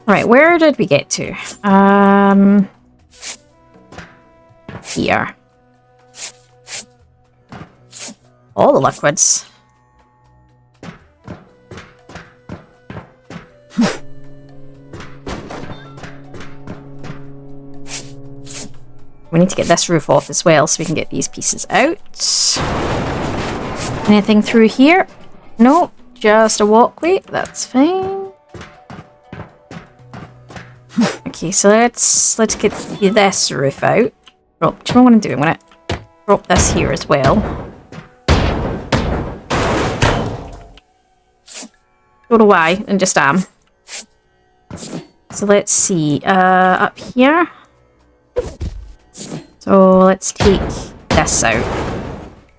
Right, where did we get to? Here. All the liquids. We need to get this roof off as well so we can get these pieces out. Anything through here? No, just a walkway. That's fine. Okay, so let's get this roof out. Oh, do you know what I'm doing? I'm gonna drop this here as well. Don't know why, and just am. So let's see, up here. So let's take this out.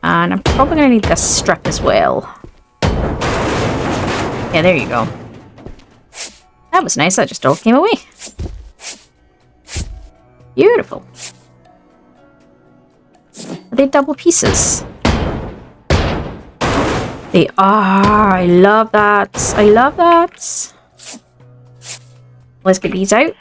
And I'm probably gonna need this strip as well. Yeah, there you go. That was nice, that just all came away. Beautiful. Are they double pieces? They are. I love that. I love that. Let's get these out.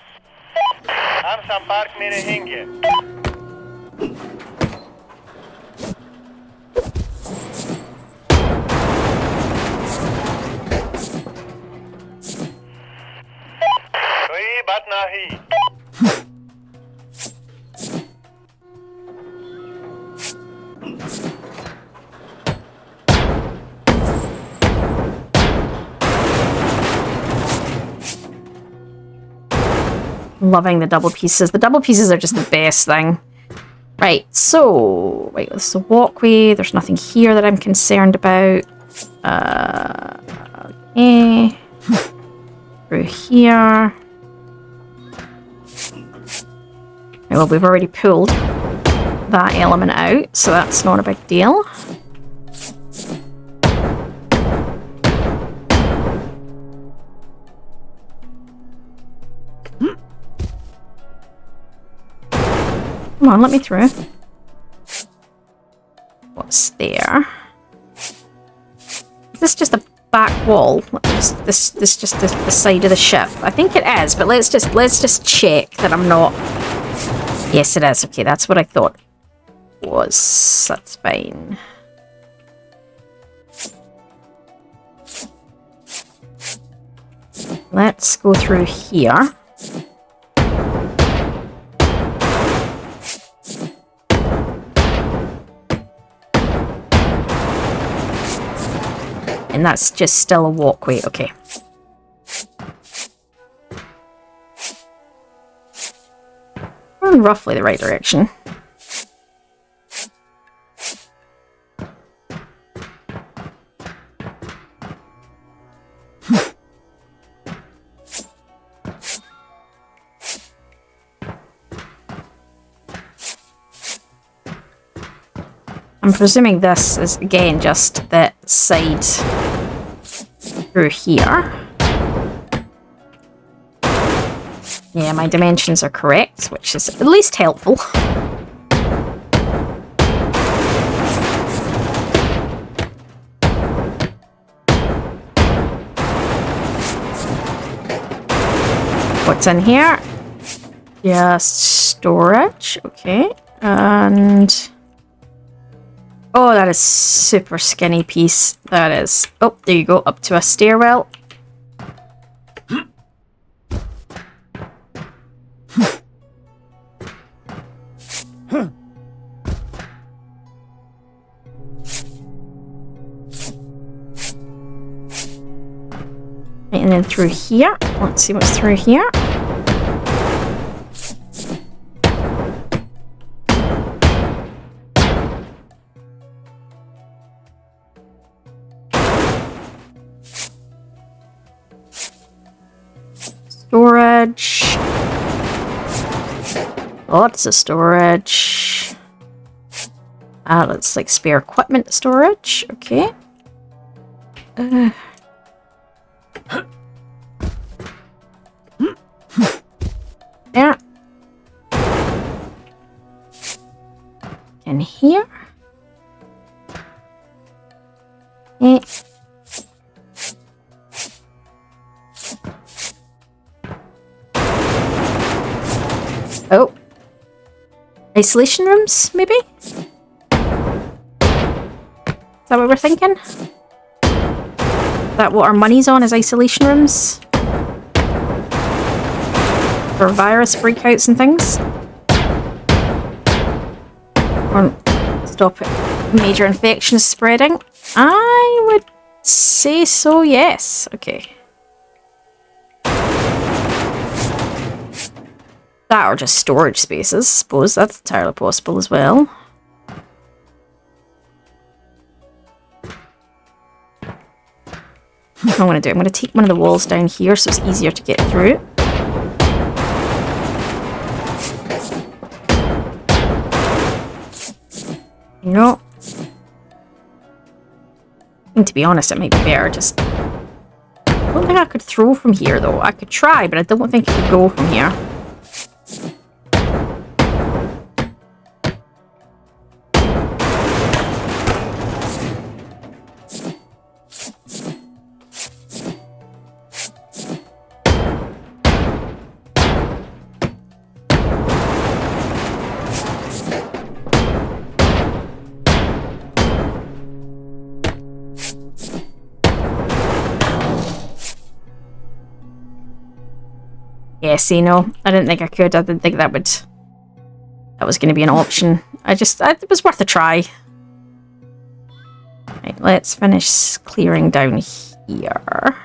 Loving the double pieces. The double pieces are just the best thing. Right, so... Wait, this is a walkway. There's nothing here that I'm concerned about. Okay. Through here. Right, well, we've already pulled that element out, so that's not a big deal. Come on, let me through. What's there? Is this just a back wall? This just the side of the ship? I think it is, but let's just check that I'm not. Yes, it is. Okay, that's what I thought it was. That's fine. Let's go through here. And that's just still a walkway, okay. We're in roughly the right direction. I'm presuming this is, again, just the side through here. Yeah, my dimensions are correct, which is at least helpful. What's in here? Just storage, okay. And... oh, that is super skinny piece. That is... oh, there you go, up to a stairwell. And then through here. Let's see what's through here. Storage. Lots of storage. That's like spare equipment storage. Okay. Yeah. In here. Okay. Oh. Isolation rooms, maybe? Is that what we're thinking? Is that what our money's on, is isolation rooms? For virus breakouts and things? Or stop it. Major infections spreading? I would say so, yes. Okay. That or just storage spaces, I suppose. That's entirely possible as well. What I'm going to do, I'm going to take one of the walls down here so it's easier to get through. No. And to be honest, it might be better just... I don't think I could throw from here though. I could try, but I don't think I could go from here. Yeah, see, no, I didn't think I could. I didn't think that was going to be an option. It was worth a try. Right, let's finish clearing down here.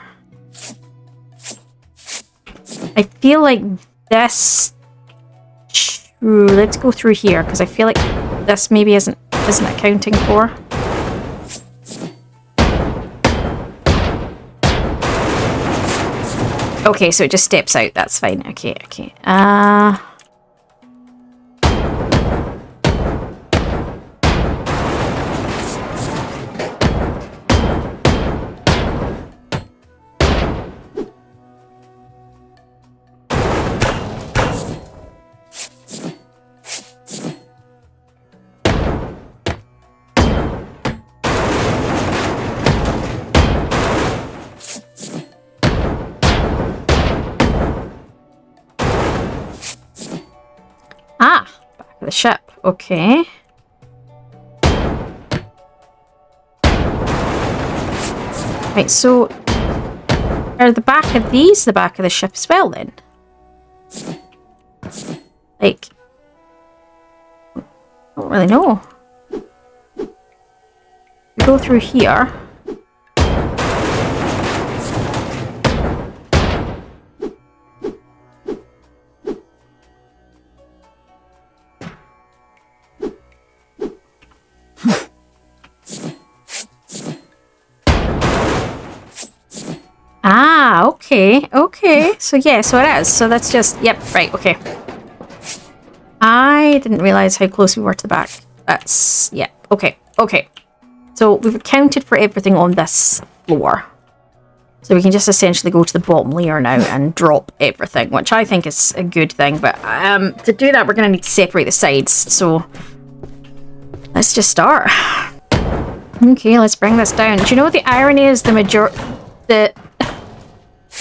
I feel like this... Ooh, let's go through here, because I feel like this maybe isn't accounting for. Okay, so it just steps out. That's fine. Okay, okay. the ship. Okay. Right, so are the back of these the back of the ship as well then? Like, I don't really know. We go through here. Ah, okay, okay. So yeah, so it is. So that's just, yep, right, okay. I didn't realise how close we were to the back. That's, yeah, okay, okay. So we've accounted for everything on this floor. So we can just essentially go to the bottom layer now and drop everything, which I think is a good thing. But to do that, we're going to need to separate the sides. So let's just start. Okay, let's bring this down. Do you know what the irony is? The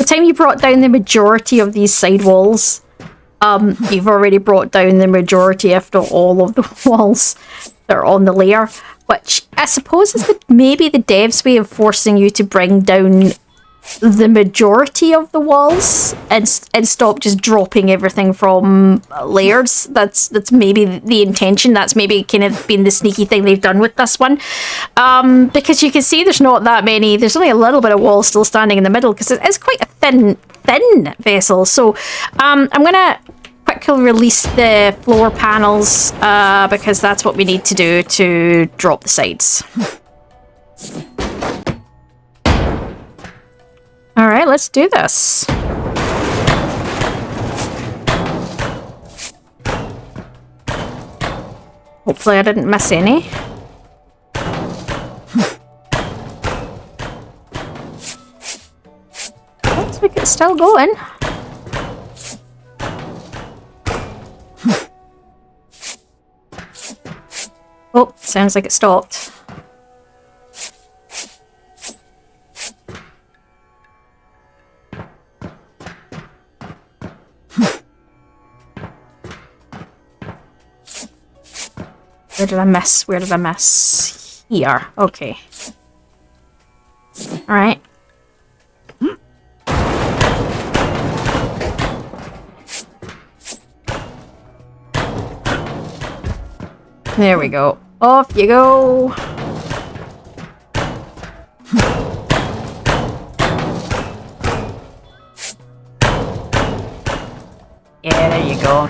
time you brought down the majority of these side walls, you've already brought down the majority, if not all, of the walls that are on the layer, which I suppose is maybe the devs' way of forcing you to bring down the majority of the walls and stop just dropping everything from layers. That's maybe the intention. That's maybe kind of been the sneaky thing they've done with this one, because you can see there's not that many. There's only a little bit of wall still standing in the middle because it is quite a thin vessel. So I'm gonna quickly release the floor panels because that's what we need to do to drop the sides. Alright, let's do this. Hopefully I didn't miss any. Looks like it's still going. Oh, sounds like it stopped. Where did I miss? Where did I miss? Here. Okay. Alright. There we go. Off you go. Yeah, there you go.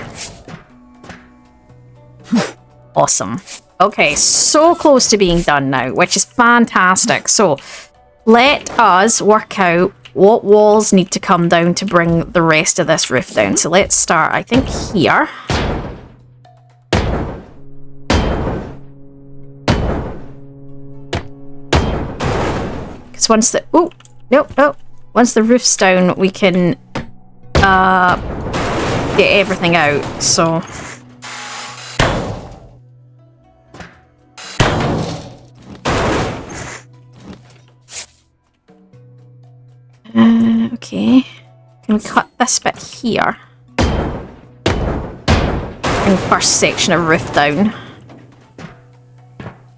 Awesome. Okay, so close to being done now, which is fantastic. So let us work out what walls need to come down to bring the rest of this roof down. So let's start, I think, here. Because once the... Oh, nope. Once the roof's down, we can get everything out. So... okay, can we cut this bit here? And first section of roof down.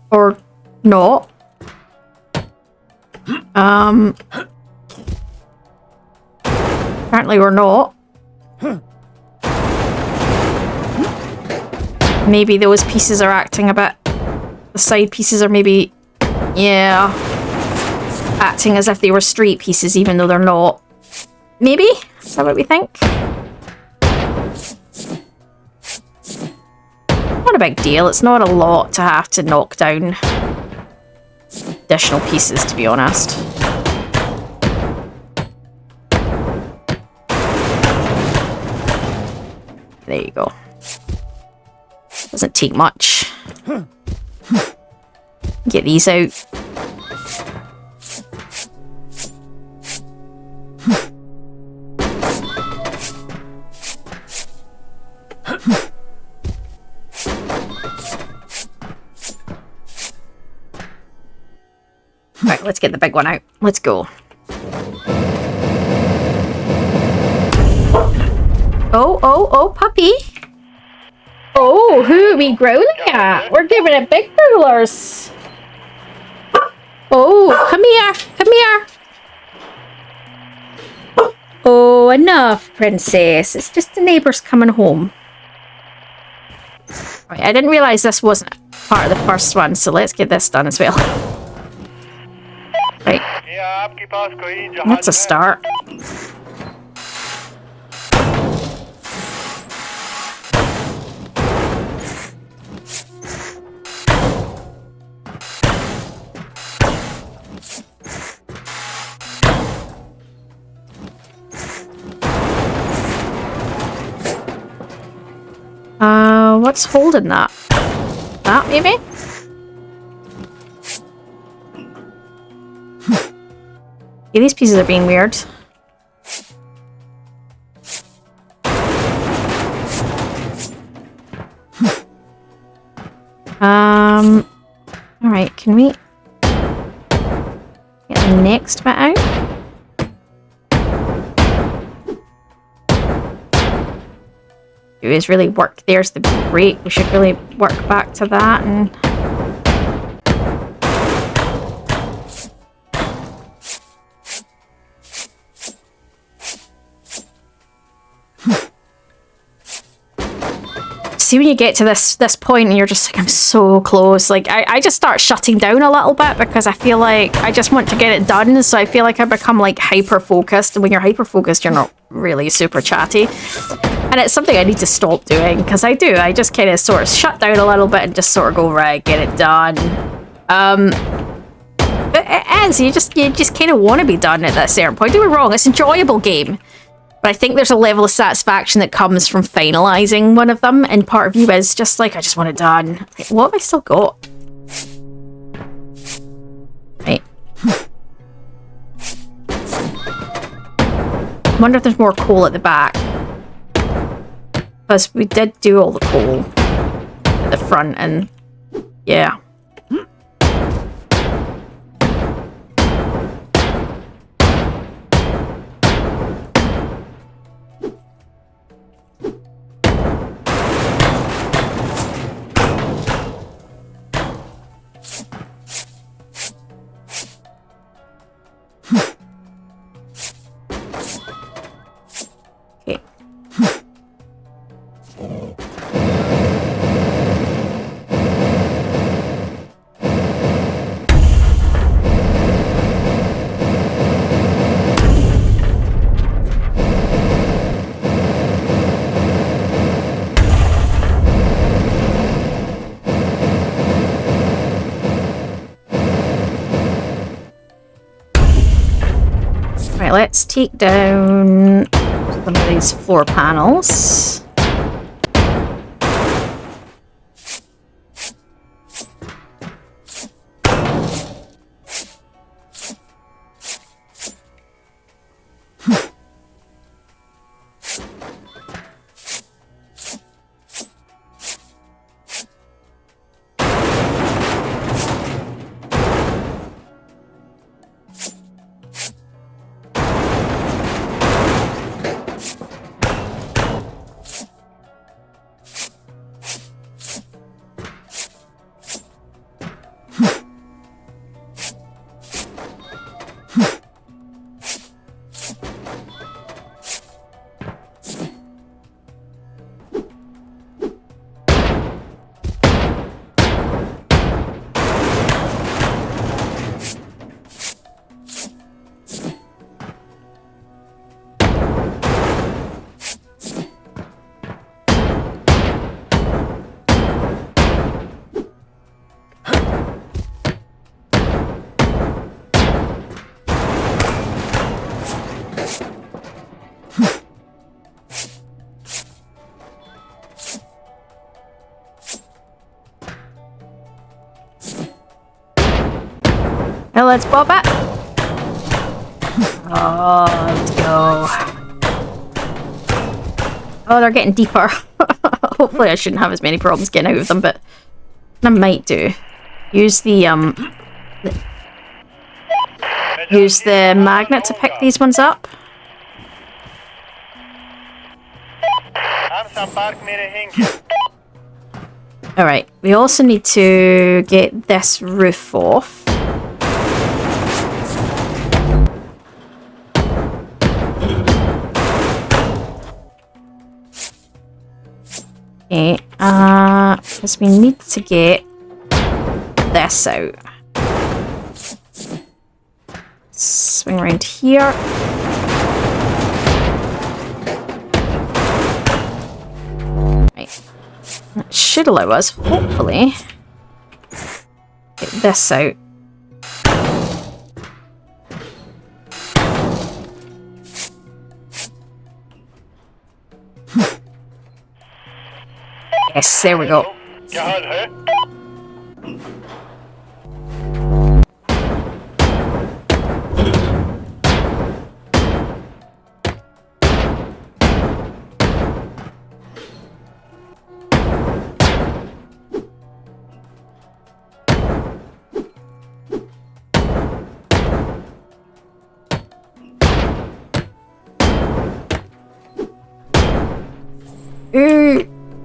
Or not. Apparently we're not. Maybe those pieces are acting a bit... The side pieces are maybe... Yeah... acting as if they were straight pieces, even though they're not. Maybe? Is that what we think? Not a big deal. It's not a lot to have to knock down additional pieces, to be honest. There you go. Doesn't take much. Get these out. Right, let's get the big one out. Let's go. Oh, puppy. Oh, who are we growling at? We're giving it big growlers. Oh, come here. Come here. Oh, enough, princess. It's just the neighbours coming home. Right, I didn't realise this wasn't part of the first one, so let's get this done as well. Right. That's a start. What's holding that? That, maybe? Yeah, these pieces are being weird. Alright, can we get the next bit out? Is really work. There's the brake. We should really work back to that and see when you get to this point and you're just like, I'm so close. Like I just start shutting down a little bit because I feel like I just want to get it done. So I feel like I become like hyper focused, and when you're hyper focused, you're not really super chatty. And it's something I need to stop doing, because I do. I just kind of sort of shut down a little bit and just sort of go, right, get it done. But it is. You just kind of want to be done at that certain point. Don't be wrong. It's an enjoyable game. But I think there's a level of satisfaction that comes from finalising one of them. And part of you is just like, I just want it done. Like, what have I still got? Right. I wonder if there's more coal at the back. Because we did do all the coal at the front, and yeah. Let's take down some of these floor panels. Now let's pop it. Oh, let's go. Oh, they're getting deeper. Hopefully I shouldn't have as many problems getting out of them, but I might do. Use the magnet to pick these ones up. Alright, we also need to get this roof off. Okay, because we need to get this out. Swing around here. Right. That should allow us, hopefully, get this out. Yes, there we go.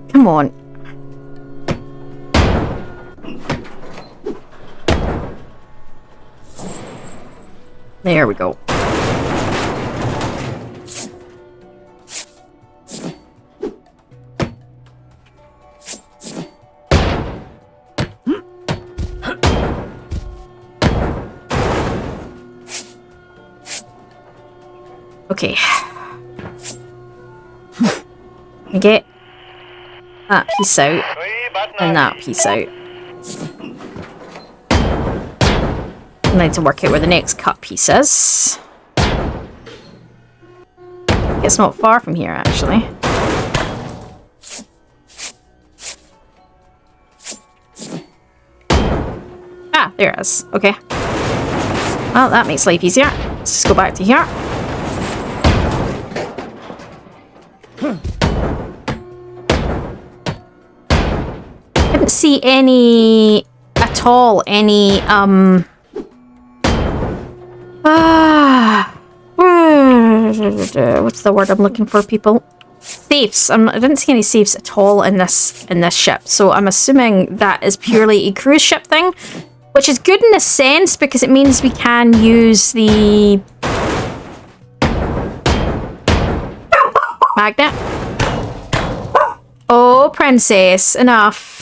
Come on. There we go. Okay. Get that piece out and that piece out. I need to work out where the next cut piece is. It's not far from here, actually. Ah, there it is. Okay. Well, that makes life easier. Let's just go back to here. I didn't see any at all, any what's the word I'm looking for, people? Safes. I didn't see any safes at all in this ship, so I'm assuming that is purely a cruise ship thing, which is good in a sense because it means we can use the magnet. Oh, princess, enough.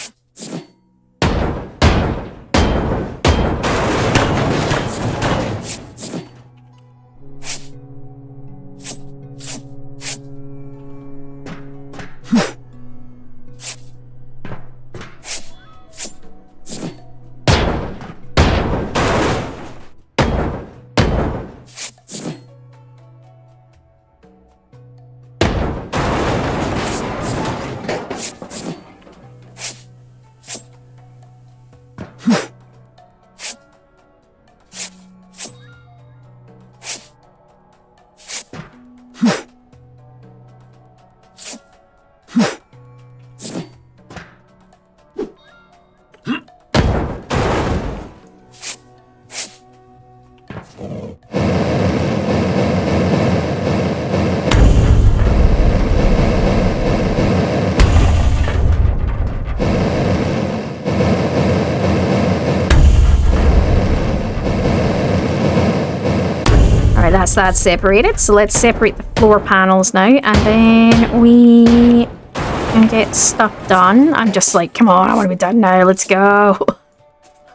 That's that separated, so let's separate the floor panels now, and then we can get stuff done. I'm just like, come on, I want to be done now, let's go.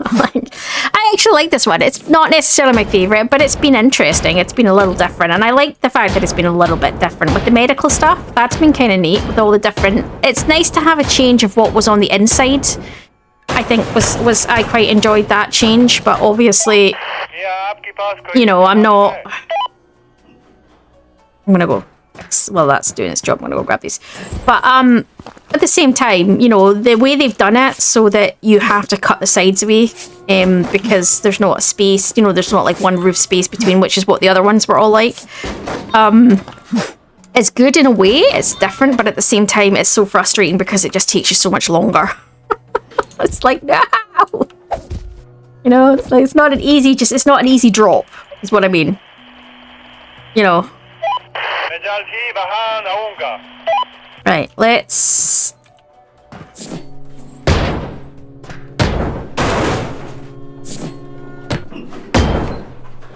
I actually like this one. It's not necessarily my favourite, but it's been interesting. It's been a little different, and I like the fact that it's been a little bit different with the medical stuff. That's been kind of neat with all the different... It's nice to have a change of what was on the inside. I think I quite enjoyed that change, but obviously, you know, I'm not... I'm gonna go... Well, that's doing its job. I'm gonna go grab these. But at the same time, you know, the way they've done it so that you have to cut the sides away because there's not a space, you know, there's not like one roof space between, which is what the other ones were all like. It's good in a way, it's different, but at the same time, it's so frustrating because it just takes you so much longer. It's like, no! You know, it's like, it's not an easy drop, is what I mean. You know. Right, let's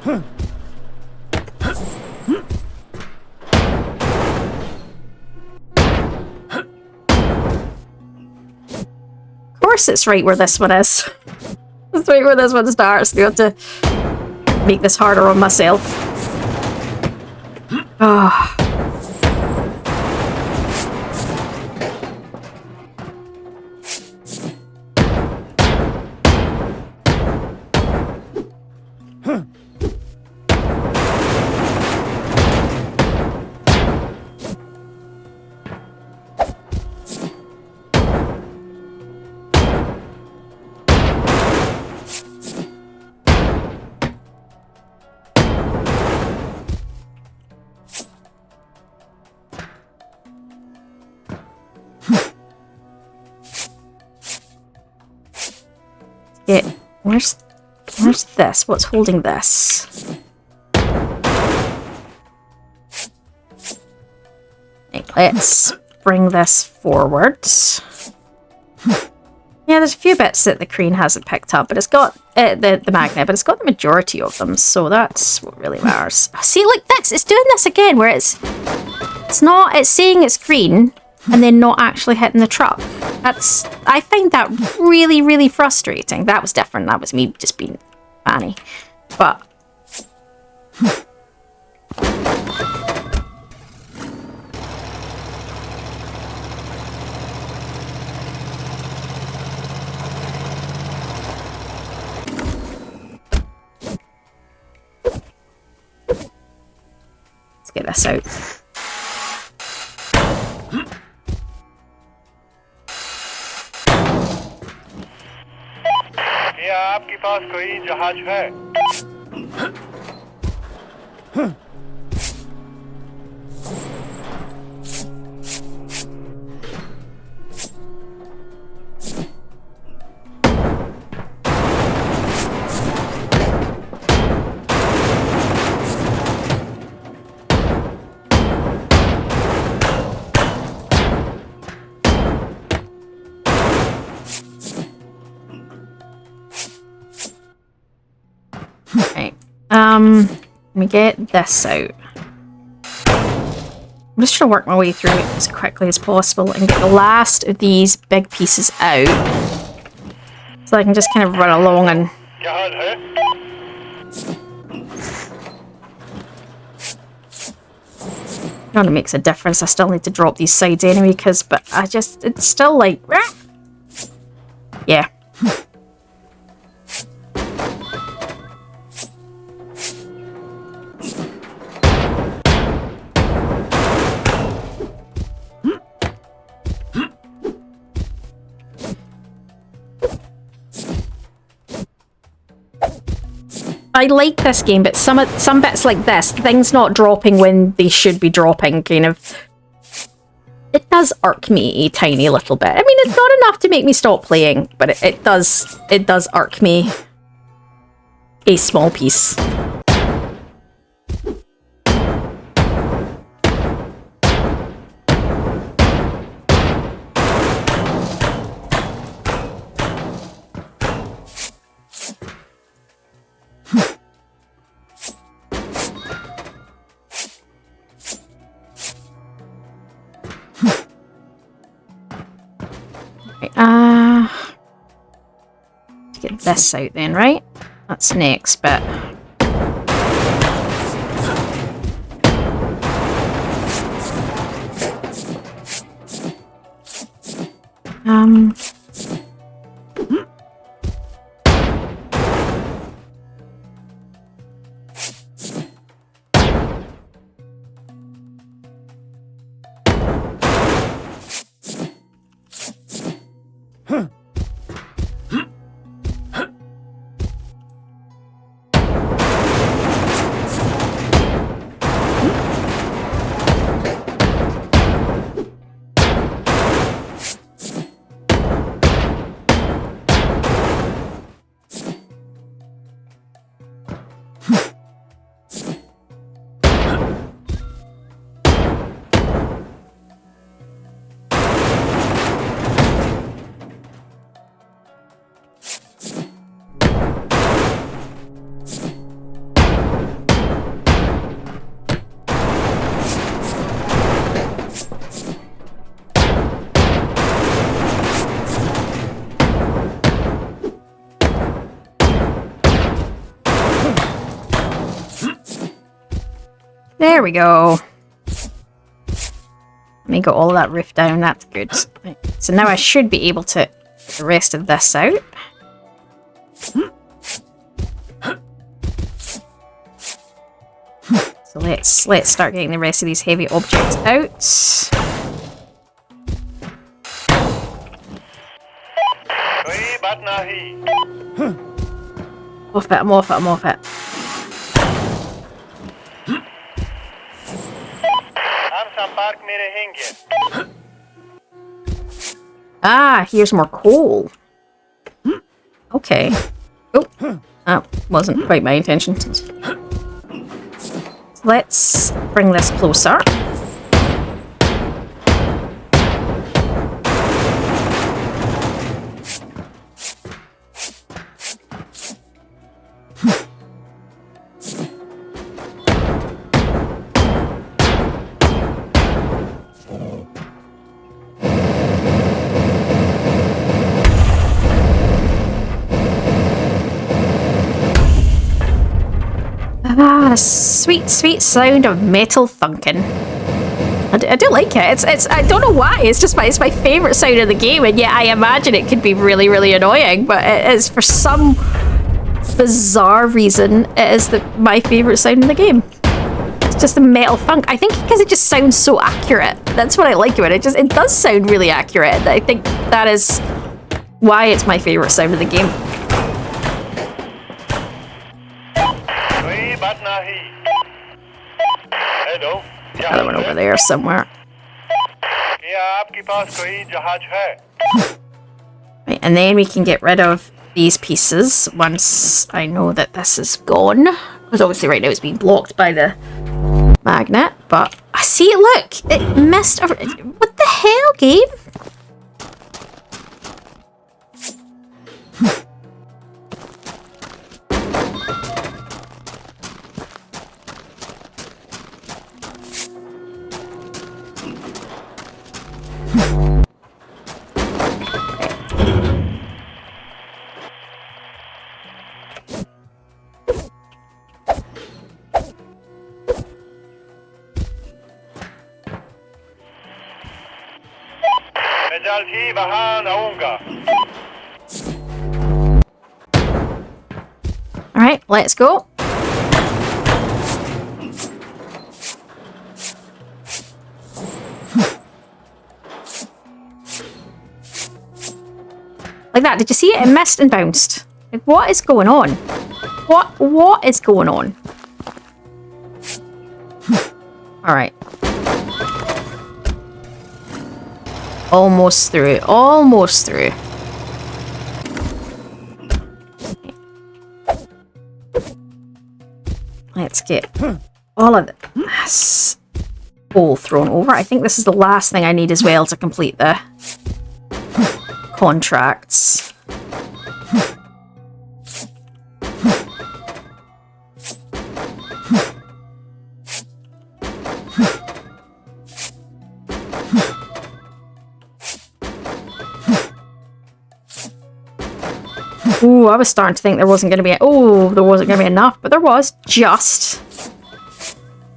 Of course it's right where this one is. It's right where this one starts. We have to make this harder on myself. Oh. Yeah, where's this? What's holding this? Right, let's bring this forwards. Yeah, there's a few bits that the crane hasn't picked up, but it's got the magnet, but it's got the majority of them, so that's what really matters. See, like this, it's doing this again, where it's saying it's green, and then not actually hitting the truck. I find that really, really frustrating. That was different. That was me just being funny. But let's get this out. क्या आपके पास कोई जहाज है? Let me get this out. I'm just trying to work my way through it as quickly as possible and get the last of these big pieces out, so I can just kind of run along and... None of it makes a difference. I still need to drop these sides anyway, but it's still like... Yeah. I like this game, but some bits like this, things not dropping when they should be dropping, kind of... It does irk me a tiny little bit. I mean, it's not enough to make me stop playing, but it does irk me a small piece. Get this out then, right? That's next bit. There we go. Let me get all of that roof down. That's good. Right. So now I should be able to get the rest of this out. So let's start getting the rest of these heavy objects out. Off it, I'm off it, I'm off it. Ah, here's more coal. Okay. Oh, that wasn't quite my intention. Let's bring this closer. Ah, the sweet, sweet sound of metal thunking. I do like it. It's I don't know why. It's my favorite sound of the game, and yet I imagine it could be really, really annoying. But it is, for some bizarre reason, it is my favorite sound of the game. It's just the metal thunk. I think because it just sounds so accurate. That's what I like about it. It does sound really accurate. I think that is why it's my favorite sound of the game. Another one over there somewhere. Right, and then we can get rid of these pieces once I know that this is gone. Because obviously right now it's being blocked by the magnet. But I see it, look! It missed over. What the hell, game? Alright, let's go. Like that, did you see it? It missed and bounced. Like, what is going on? What is going on? Alright. Almost through. Almost through. Let's get all of this all thrown over. I think this is the last thing I need as well to complete the contracts. Ooh, I was starting to think there wasn't going to be... there wasn't going to be enough, but there was, just.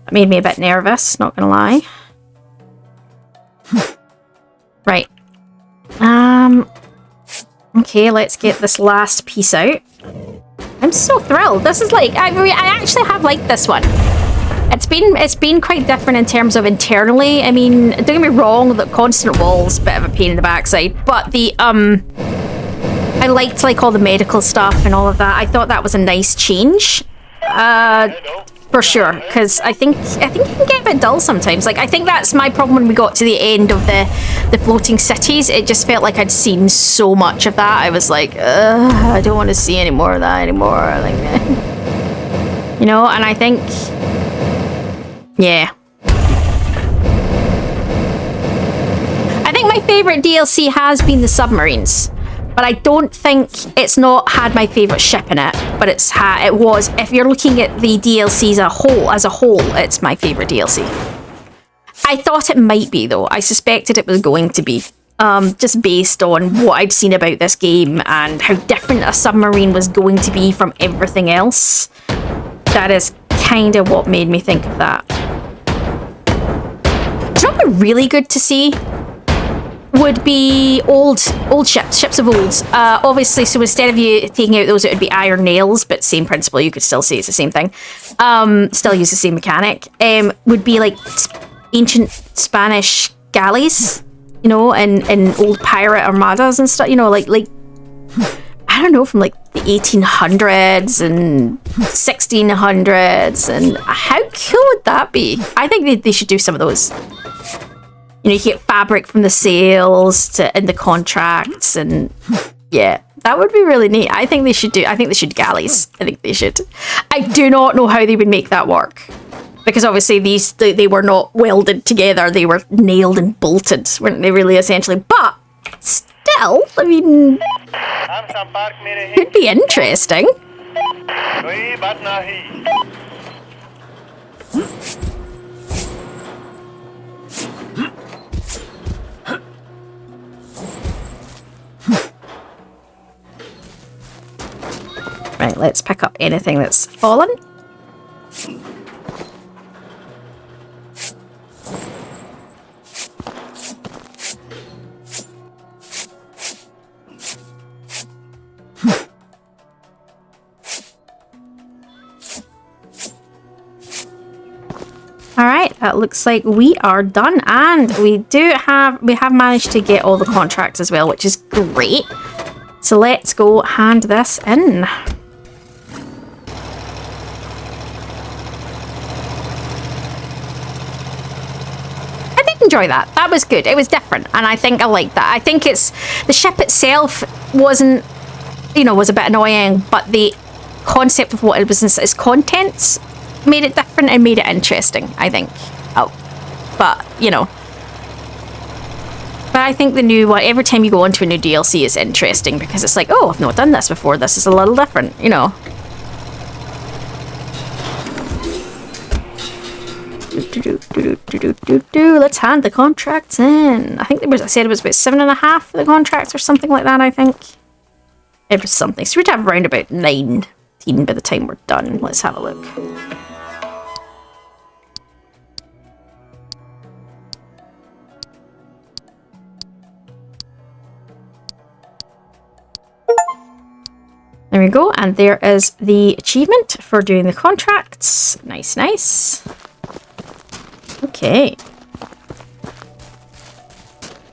That made me a bit nervous, not going to lie. Right. Okay, let's get this last piece out. I'm so thrilled. This is like... I actually have liked this one. It's been quite different in terms of internally. I mean, don't get me wrong, the constant walls, bit of a pain in the backside, but the, I liked like all the medical stuff and all of that. I thought that was a nice change, for sure. Because I think it can get a bit dull sometimes. Like, I think that's my problem when we got to the end of the floating cities. It just felt like I'd seen so much of that. I was like, I don't want to see any more of that anymore. Like, you know. And I think, yeah. I think my favorite DLC has been the submarines. But I don't think it's not had my favourite ship in it, but it was, if you're looking at the DLCs as a whole, it's my favourite DLC. I thought it might be though. I suspected it was going to be, just based on what I'd seen about this game and how different a submarine was going to be from everything else. That is kind of what made me think of that. what would be really good to see would be old ships of old. Obviously, so instead of you taking out those, it would be iron nails, but same principle. You could still say it's the same thing. Still use the same mechanic. Would be like ancient Spanish galleys, you know, and old pirate armadas and stuff. You know, like I don't know, from like the 1800s and 1600s, and how cool would that be? I think they should do some of those. You know, you get fabric from the sails and the contracts, and yeah, that would be really neat. I think they should galleys. I think they should. I do not know how they would make that work, because obviously they were not welded together. They were nailed and bolted, weren't they, really, essentially? But still, I mean, could be interesting. Right, let's pick up anything that's fallen. Alright, that looks like we are done, and we have managed to get all the contracts as well, which is great. So let's go hand this in. Enjoy that. That was good. It was different, and I think I like that. I think it's the ship itself wasn't, you know, was a bit annoying, but the concept of what it was, its contents, made it different and made it interesting, I think. Oh, but you know, but I think the new one, every time you go onto a new DLC, is interesting because it's like, oh, I've not done this before. This is a little different, you know. Let's hand the contracts in. I think I said it was about 7.5 for the contracts or something like that. I think it was something. So we'd have around about 19 by the time we're done. Let's have a look. There we go, and there is the achievement for doing the contracts. Nice, nice. Okay.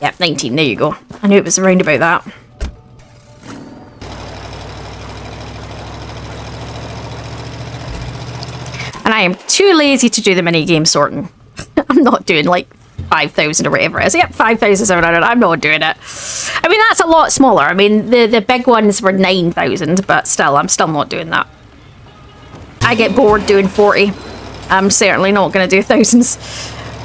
Yep, 19, there you go. I knew it was around about that. And I am too lazy to do the mini-game sorting. I'm not doing like 5,000 or whatever it is. Yep, 5,700. I'm not doing it. I mean, that's a lot smaller. I mean, the big ones were 9,000, but still, I'm still not doing that. I get bored doing 40. I'm certainly not going to do thousands.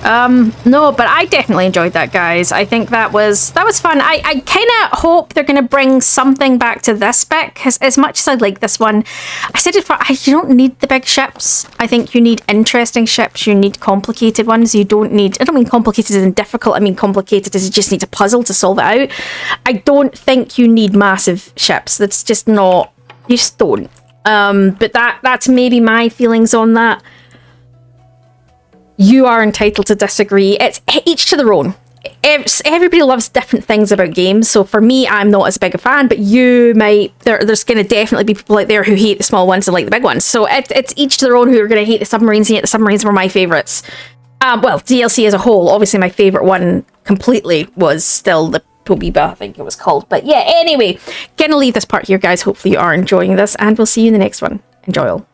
No, but I definitely enjoyed that, guys. I think that was fun. I kind of hope they're going to bring something back to this spec, because as much as I like this one, I said it before, you don't need the big ships. I think you need interesting ships. You need complicated ones. You don't need, I don't mean complicated as in difficult. I mean complicated as you just need a puzzle to solve it out. I don't think you need massive ships. That's just not, you just don't. But that's maybe my feelings on that. You are entitled to disagree. It's each to their own. Everybody loves different things about games. So for me, I'm not as big a fan, but you might. There's going to definitely be people out there who hate the small ones and like the big ones. So it's each to their own who are going to hate the submarines, and yet the submarines were my favourites. Well, DLC as a whole, obviously my favourite one completely was still the Tobiba, I think it was called. But yeah, anyway, gonna leave this part here, guys. Hopefully you are enjoying this, and we'll see you in the next one. Enjoy all.